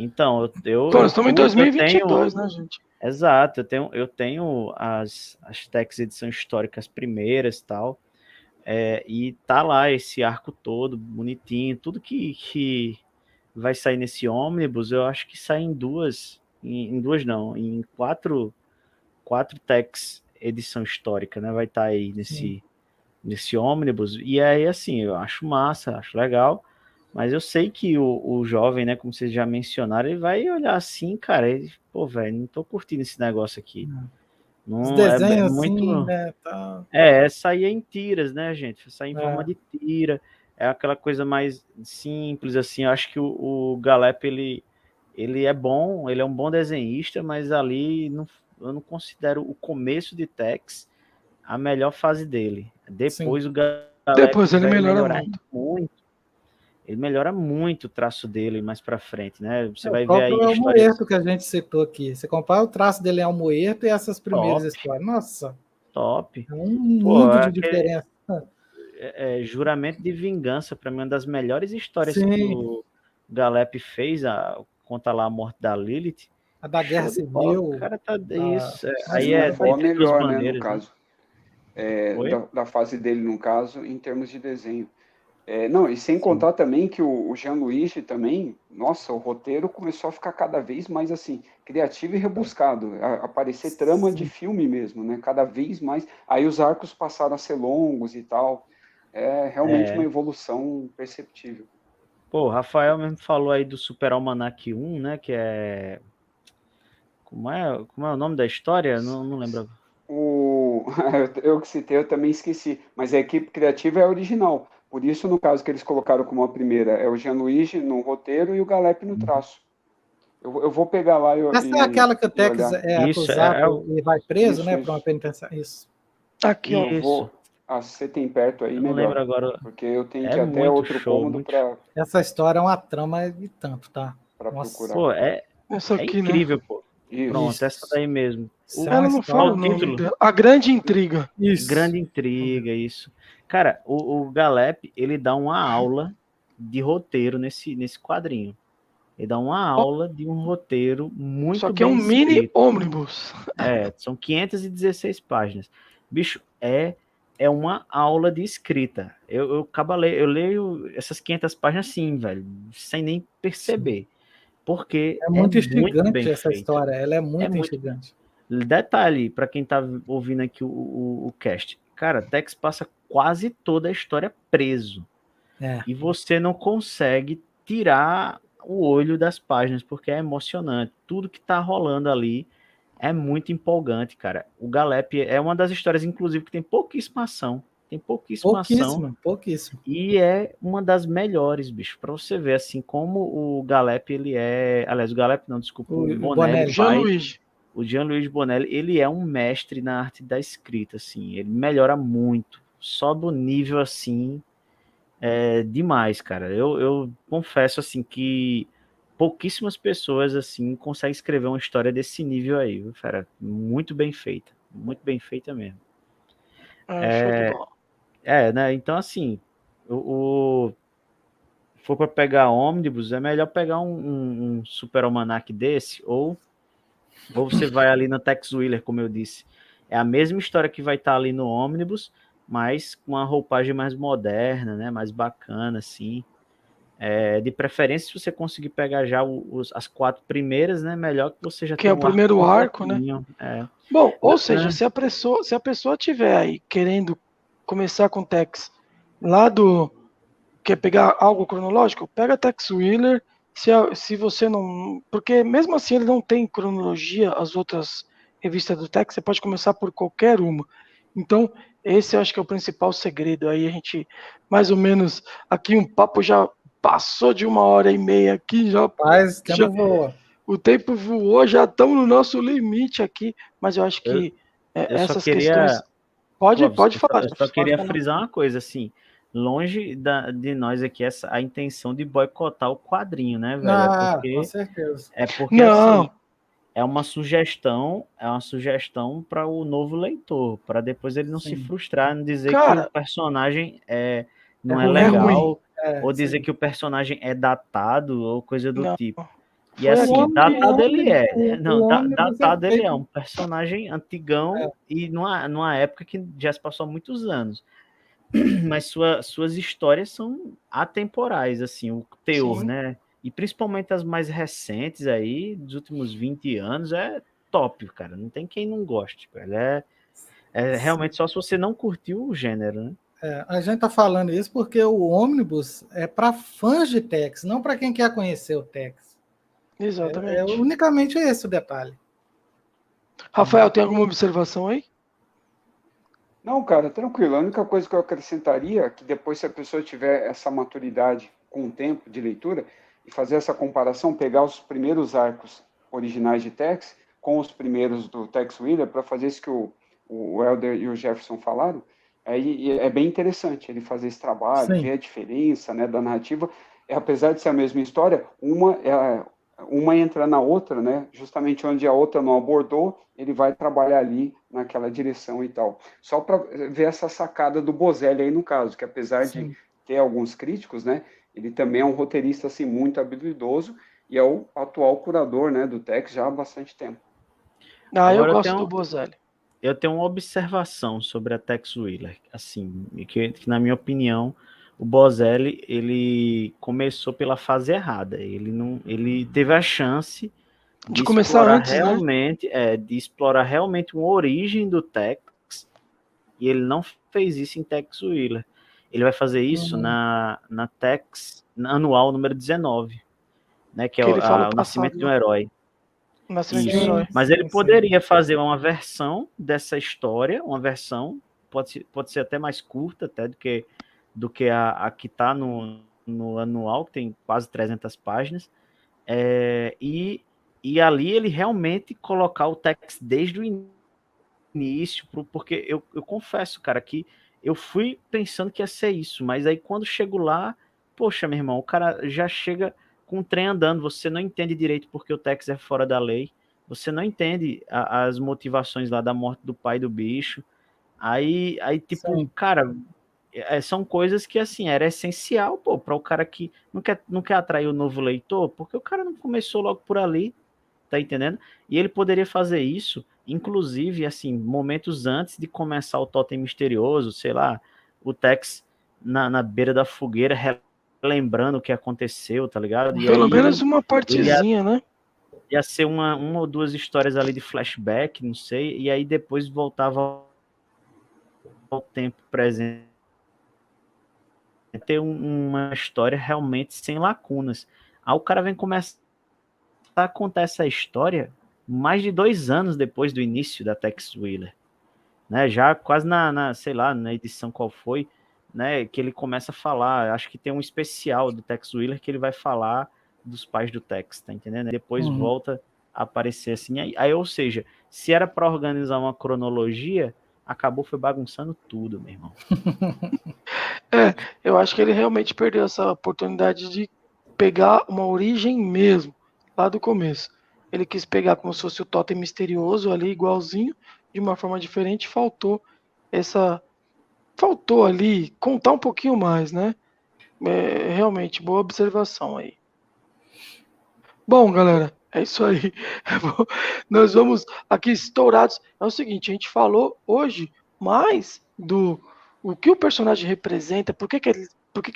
Então, nós estamos em 2022, né, gente? Exato, eu tenho as Tex edições históricas primeiras e tal, e tá lá esse arco todo, bonitinho, tudo que vai sair nesse ônibus, eu acho que sai em quatro Tex edição histórica, né? Vai estar aí nesse ônibus, e aí, assim, eu acho massa, acho legal. Mas eu sei que o jovem, né, como vocês já mencionaram, ele vai olhar assim, cara, pô, velho, não tô curtindo esse negócio aqui. Não, os desenhos muito... assim, né? Tá... sair em tiras, né, gente? Sair em forma de tira. É aquela coisa mais simples, assim. Eu acho que o Galep, ele é bom, ele é um bom desenhista, mas ali eu não considero o começo de Tex a melhor fase dele. Depois o Galep ele melhora muito. Ele melhora muito o traço dele mais pra frente, né? Você vai ver aí o Almoerto que a gente citou aqui. Você compara o traço dele em Almoerto e essas primeiras histórias. Nossa! Top! É um mundo de diferença. Juramento de Vingança, pra mim, uma das melhores histórias que o Galep fez, conta lá a morte da Lilith. A da Guerra Civil. O cara tá... Isso. Aí é a melhor, né, no caso. Da fase dele, no caso, em termos de desenho. Não, e sem contar também que o Jean-Louis também, nossa, o roteiro começou a ficar cada vez mais, assim, criativo e rebuscado, aparecer trama de filme mesmo, né, cada vez mais, aí os arcos passaram a ser longos e tal, é realmente uma evolução perceptível. Pô, o Rafael mesmo falou aí do Super Almanac 1, né, que é... Como é o nome da história? Não lembro. Eu que citei, eu também esqueci, mas a equipe criativa é a original. Por isso, no caso que eles colocaram como a primeira, é o Gianluigi no roteiro e o Galep no traço. Eu vou pegar lá Essa é aquela que o Tex é acusado e vai preso, né? Por uma penitenciária. Isso. Aqui, ó. Você tem perto aí, eu melhor. Não lembro agora. Porque eu tenho que ir até outro cômodo para... Essa história é uma trama de tanto, tá? Para procurar. Pô, essa aqui, incrível, né? Pô. Isso. Pronto, essa daí mesmo. Ela não fala o nome dela. A Grande Intriga. Isso. Grande Intriga, isso. Cara, o Galep, ele dá uma aula de roteiro nesse quadrinho. Ele dá uma aula de um roteiro muito Só que é um escrito. mini ônibus. São 516 páginas. Bicho, é uma aula de escrita. Eu leio essas 500 páginas assim, velho, sem nem perceber. Porque é muito instigante bem essa feito. história, ela é muito instigante. Detalhe, para quem tá ouvindo aqui o cast. Cara, Tex passa quase toda a história preso. E você não consegue tirar o olho das páginas, porque é emocionante. Tudo que tá rolando ali é muito empolgante, cara. O Galep é uma das histórias, inclusive, que tem pouquíssima ação. Tem pouquíssima ação. Pouquíssimo. E é uma das melhores, bicho. Pra você ver, assim, como o Galep, ele é... Aliás, o Galep não, desculpa. O Bonelli. O Gianluigi Bonelli, ele é um mestre na arte da escrita, assim. Ele melhora muito. Sobe o nível, assim, demais, cara. Eu confesso, assim, que pouquíssimas pessoas, assim, conseguem escrever uma história desse nível aí, viu, fera? Muito bem feita. Muito bem feita mesmo. Show de bola. Né? Então, assim, for para pegar ônibus, é melhor pegar um Super Almanac desse, ou você vai ali na Tex Willer, como eu disse. É a mesma história que vai estar ali no ônibus, mas com uma roupagem mais moderna, né? Mais bacana, assim. De preferência, se você conseguir pegar já as 4 primeiras, né? Melhor que você já tenha o primeiro arco, né? Bom, ou seja, se a pessoa tiver aí querendo começar com Tex lá quer pegar algo cronológico, pega Tex Willer. Se você não... Porque mesmo assim ele não tem cronologia, as outras revistas do Tex, você pode começar por qualquer uma. Então, esse eu acho que é o principal segredo. Aí a gente, mais ou menos, aqui um papo já passou de 1h30 aqui, o tempo voou, já estamos no nosso limite aqui, mas eu acho que essas questões... Pode falar. Eu só queria frisar uma coisa, assim, longe de nós aqui a intenção de boicotar o quadrinho, né, velho? Com certeza. Porque assim, é uma sugestão para o novo leitor, para depois ele não se frustrar, não dizer que o personagem não é legal, ou dizer que o personagem é datado, ou coisa do tipo. E assim, datado ele é. Não, datado ele é um personagem antigão e numa época que já se passou há muitos anos. Mas suas histórias são atemporais, assim, o teor, né? E principalmente as mais recentes aí, dos últimos 20 anos, é top, cara. Não tem quem não goste. Ele é realmente só se você não curtiu o gênero, né? A gente tá falando isso porque o ônibus é para fãs de Tex, não para quem quer conhecer o Tex. Exatamente. Unicamente esse o detalhe. Rafael, tem alguma observação aí? Não, cara, tranquilo. A única coisa que eu acrescentaria é que depois, se a pessoa tiver essa maturidade com o tempo de leitura e fazer essa comparação, pegar os primeiros arcos originais de Tex com os primeiros do Tex Willer, para fazer isso que o Helder e o Jefferson falaram, é bem interessante ele fazer esse trabalho, ver a diferença, né, da narrativa. Apesar de ser a mesma história, uma entra na outra, né? Justamente onde a outra não abordou, ele vai trabalhar ali naquela direção e tal. Só para ver essa sacada do Bozelli aí no caso, que apesar de ter alguns críticos, né? Ele também é um roteirista assim muito habilidoso e é o atual curador, né, do Tex já há bastante tempo. Eu gosto do Bozelli. Eu tenho uma observação sobre a Tex Willer, assim, que na minha opinião, o Boselli, ele começou pela fase errada. Ele teve a chance de começar antes, realmente, de explorar realmente uma origem do Tex, e ele não fez isso em Tex Willer. Ele vai fazer isso na Tex anual número 19, né, que é o Nascimento de um Herói. Nascimento de um Herói. Mas ele poderia fazer uma versão dessa história, uma versão, pode ser até mais curta até do que a que está no anual, que tem quase 300 páginas, e ali ele realmente colocar o Tex desde o início, porque eu confesso, cara, que eu fui pensando que ia ser isso, mas aí quando chego lá, poxa, meu irmão, o cara já chega com o trem andando, você não entende direito porque o Tex é fora da lei, você não entende as motivações lá da morte do pai do bicho, aí tipo, sim, cara, são coisas que, assim, era essencial, pô, para o cara que não quer atrair o novo leitor, porque o cara não começou logo por ali, tá entendendo? E ele poderia fazer isso, inclusive, assim, momentos antes de começar o Totem Misterioso, sei lá, o Tex na beira da fogueira, lembrando o que aconteceu, tá ligado? E pelo menos uma partezinha, né? Ia ser uma ou duas histórias ali de flashback, não sei, e aí depois voltava ao tempo presente. Ter uma história realmente sem lacunas. Aí o cara vem começar a contar essa história mais de 2 anos depois do início da Tex Willer, né? Já quase sei lá, na edição qual foi, né? Que ele começa a falar, acho que tem um especial do Tex Willer que ele vai falar dos pais do Tex, tá entendendo? Depois volta a aparecer assim, aí ou seja, se era para organizar uma cronologia, acabou foi bagunçando tudo, meu irmão. Eu acho que ele realmente perdeu essa oportunidade de pegar uma origem mesmo, lá do começo. Ele quis pegar como se fosse o Totem Misterioso ali, igualzinho, de uma forma diferente, faltou ali contar um pouquinho mais, né? Realmente, boa observação aí. Bom, galera, é isso aí. Nós vamos aqui estourados. É o seguinte, a gente falou hoje mais do o que o personagem representa, por que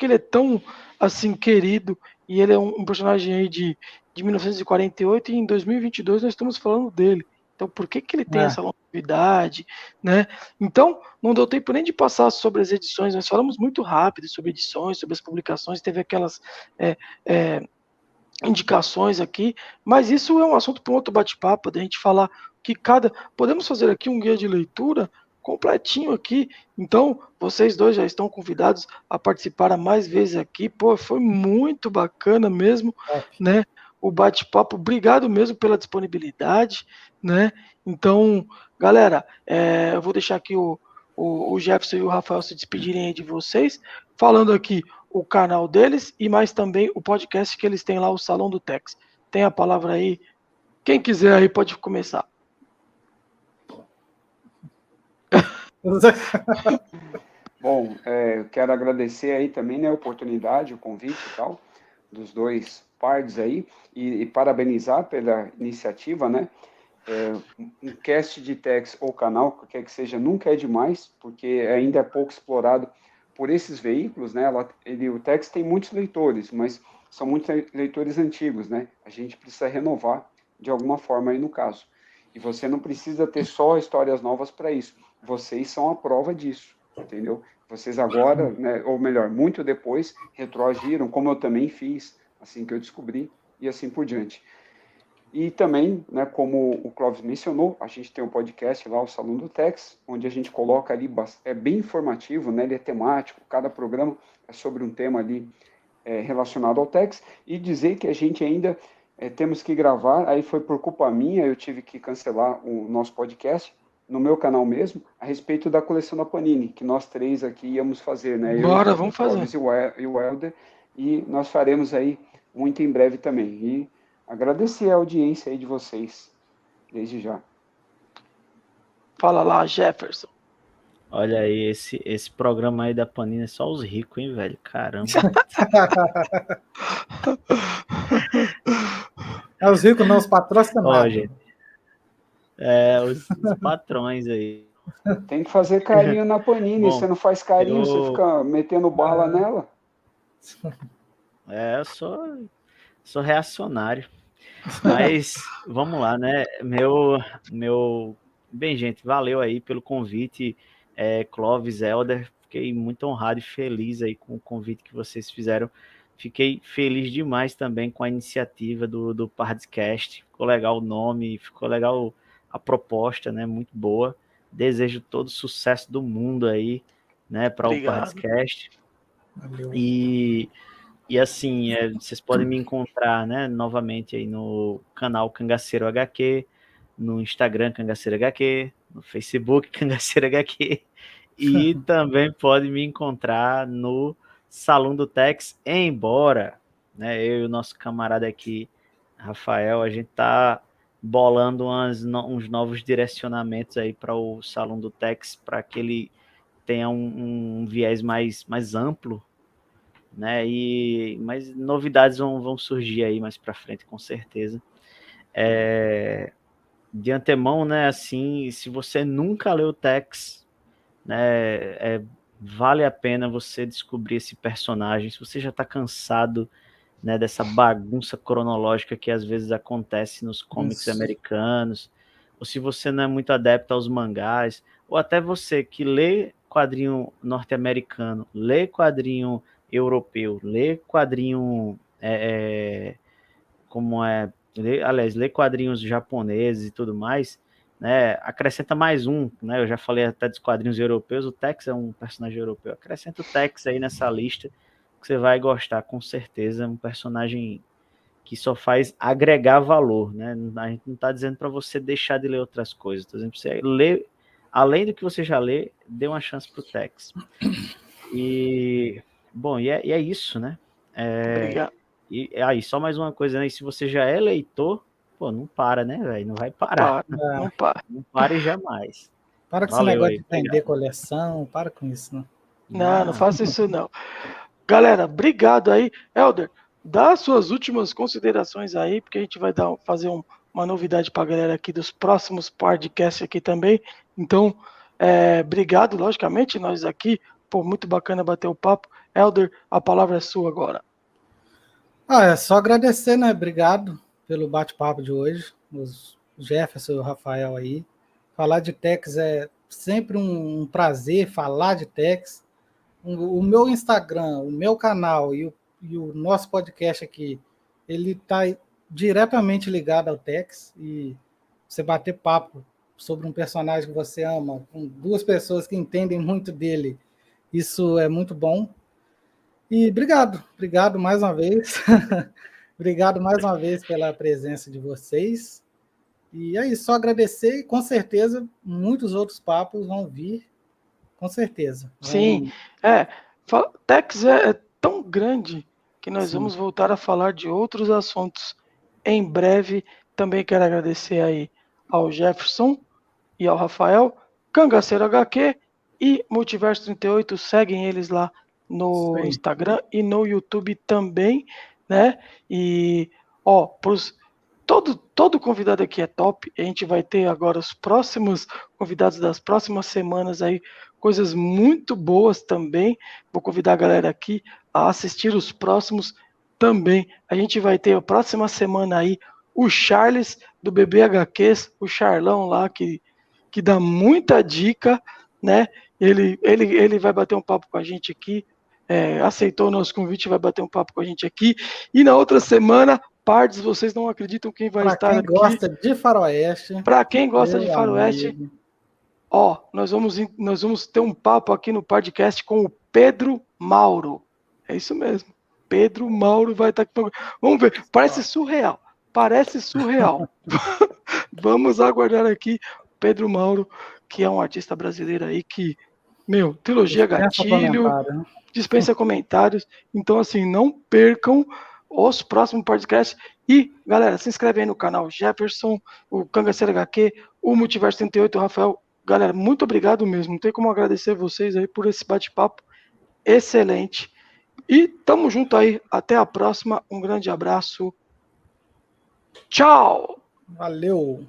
ele é tão assim querido, e ele é um personagem aí de 1948 e em 2022 nós estamos falando dele. Então, por que ele tem essa longevidade, né? Então, não deu tempo nem de passar sobre as edições, nós falamos muito rápido sobre edições, sobre as publicações, teve aquelas indicações aqui, mas isso é um assunto para um outro bate-papo, da gente falar que podemos fazer aqui um guia de leitura completinho aqui, então vocês dois já estão convidados a participar mais vezes aqui, pô, foi muito bacana mesmo, né, o bate-papo, obrigado mesmo pela disponibilidade, né, então, galera, eu vou deixar aqui o Jefferson e o Rafael se despedirem aí de vocês, falando aqui o canal deles e mais também o podcast que eles têm lá, o Salão do Tex. Tem a palavra aí, quem quiser aí pode começar. Bom, eu quero agradecer aí também, né, a oportunidade, o convite e tal, dos dois pardes aí, e parabenizar pela iniciativa, né, um cast de Tex ou canal, qualquer que seja, nunca é demais, porque ainda é pouco explorado por esses veículos, né, o Tex tem muitos leitores, mas são muitos leitores antigos, né, a gente precisa renovar de alguma forma aí no caso, e você não precisa ter só histórias novas para isso, vocês são a prova disso, entendeu? Vocês agora, né, ou melhor, muito depois, retroagiram, como eu também fiz, assim que eu descobri, e assim por diante. E também, né, como o Clóvis mencionou, a gente tem um podcast lá, o Salão do Tex, onde a gente coloca ali, é bem informativo, né, ele é temático, cada programa é sobre um tema ali relacionado ao Tex, e dizer que a gente ainda temos que gravar, aí foi por culpa minha, eu tive que cancelar o nosso podcast, no meu canal mesmo, a respeito da coleção da Panini, que nós três aqui íamos fazer, né? Bora, vamos fazer. E o Helder, e nós faremos aí muito em breve também. E agradecer a audiência aí de vocês, desde já. Fala lá, Jefferson. Olha aí, esse programa aí da Panini é só os ricos, hein, velho? Caramba. Os ricos não, os patrocinados. Ó, gente. Os patrões aí. Tem que fazer carinho na Panini. Bom, você não faz carinho, você fica metendo bala nela. Eu sou reacionário. Mas vamos lá, né? Bem, gente, valeu aí pelo convite, Clóvis, Helder. Fiquei muito honrado e feliz aí com o convite que vocês fizeram. Fiquei feliz demais também com a iniciativa do Podcast. Ficou legal o nome, ficou legal a proposta, né? Muito boa. Desejo todo o sucesso do mundo aí, né? Para o Podcast. Valeu. E assim, vocês podem me encontrar, né, novamente aí no canal Cangaceiro HQ, no Instagram Cangaceiro HQ, no Facebook Cangaceiro HQ, e também pode me encontrar no Salão do Tex, embora, né, eu e o nosso camarada aqui, Rafael, a gente tá bolando uns novos direcionamentos aí para o Salão do Tex, para que ele tenha um viés mais amplo, né? Mas novidades vão surgir aí mais para frente, com certeza. De antemão, né? Assim, se você nunca leu o Tex, né? Vale a pena você descobrir esse personagem. Se você já está cansado, né, dessa bagunça cronológica que às vezes acontece nos cómics americanos, ou se você não é muito adepto aos mangás, ou até você que lê quadrinho norte-americano, lê quadrinho europeu, lê quadrinho lê quadrinhos japoneses e tudo mais, né? Acrescenta mais um, né? Eu já falei até dos quadrinhos europeus, o Tex é um personagem europeu. Acrescenta o Tex aí nessa lista, que você vai gostar, com certeza. É um personagem que só faz agregar valor, né? A gente não está dizendo para você deixar de ler outras coisas, está dizendo para você ler, além do que você já lê, dê uma chance para o Tex. E é isso, né? Obrigado. E aí, só mais uma coisa, né? E se você já é leitor, pô, não para, né, velho? Não vai parar. Não para. Não pare jamais. Para com esse negócio de vender coleção, para com isso, né? Não faça isso, não. Galera, obrigado aí. Helder, dá suas últimas considerações aí, porque a gente vai fazer uma novidade para a galera aqui dos próximos podcasts aqui também. Então, obrigado, logicamente, nós aqui. Pô, muito bacana bater o papo. Helder, a palavra é sua agora. É só agradecer, né? Obrigado pelo bate-papo de hoje. Os Jefferson e o Rafael aí. Falar de Tex é sempre um prazer falar de Tex. O meu Instagram, o meu canal e o nosso podcast aqui, ele está diretamente ligado ao Tex. E você bater papo sobre um personagem que você ama, com duas pessoas que entendem muito dele, isso é muito bom. E obrigado mais uma vez. Obrigado mais uma vez pela presença de vocês. E é isso, só agradecer e com certeza muitos outros papos vão vir, com certeza. Sim, Tex é tão grande que nós vamos voltar a falar de outros assuntos em breve. Também quero agradecer aí ao Jefferson e ao Rafael, Cangaceiro HQ e Multiverso 38, seguem eles lá no Instagram e no YouTube também, né? E, todo convidado aqui é top. A gente vai ter agora os próximos convidados das próximas semanas aí, coisas muito boas também. Vou convidar a galera aqui a assistir os próximos também. A gente vai ter a próxima semana aí o Charles do Bebê HQs, o Charlão lá que dá muita dica, né? Ele vai bater um papo com a gente aqui, aceitou o nosso convite, vai bater um papo com a gente aqui. E na outra semana, Pardes, vocês não acreditam quem vai estar aqui. Para quem gosta de faroeste. Para quem gosta de faroeste, nós vamos ter um papo aqui no podcast com o Pedro Mauro. É isso mesmo. Pedro Mauro vai estar aqui. Vamos ver, parece surreal. Vamos aguardar aqui Pedro Mauro, que é um artista brasileiro aí que, trilogia Gatilho, dispensa comentários. Então, assim, não percam os próximos podcasts. E, galera, se inscreve aí no canal Jefferson, o Cangaceiro HQ, o Multiverso 38, o Rafael. Galera, muito obrigado mesmo. Não tem como agradecer vocês aí por esse bate-papo excelente. E tamo junto aí. Até a próxima. Um grande abraço. Tchau! Valeu!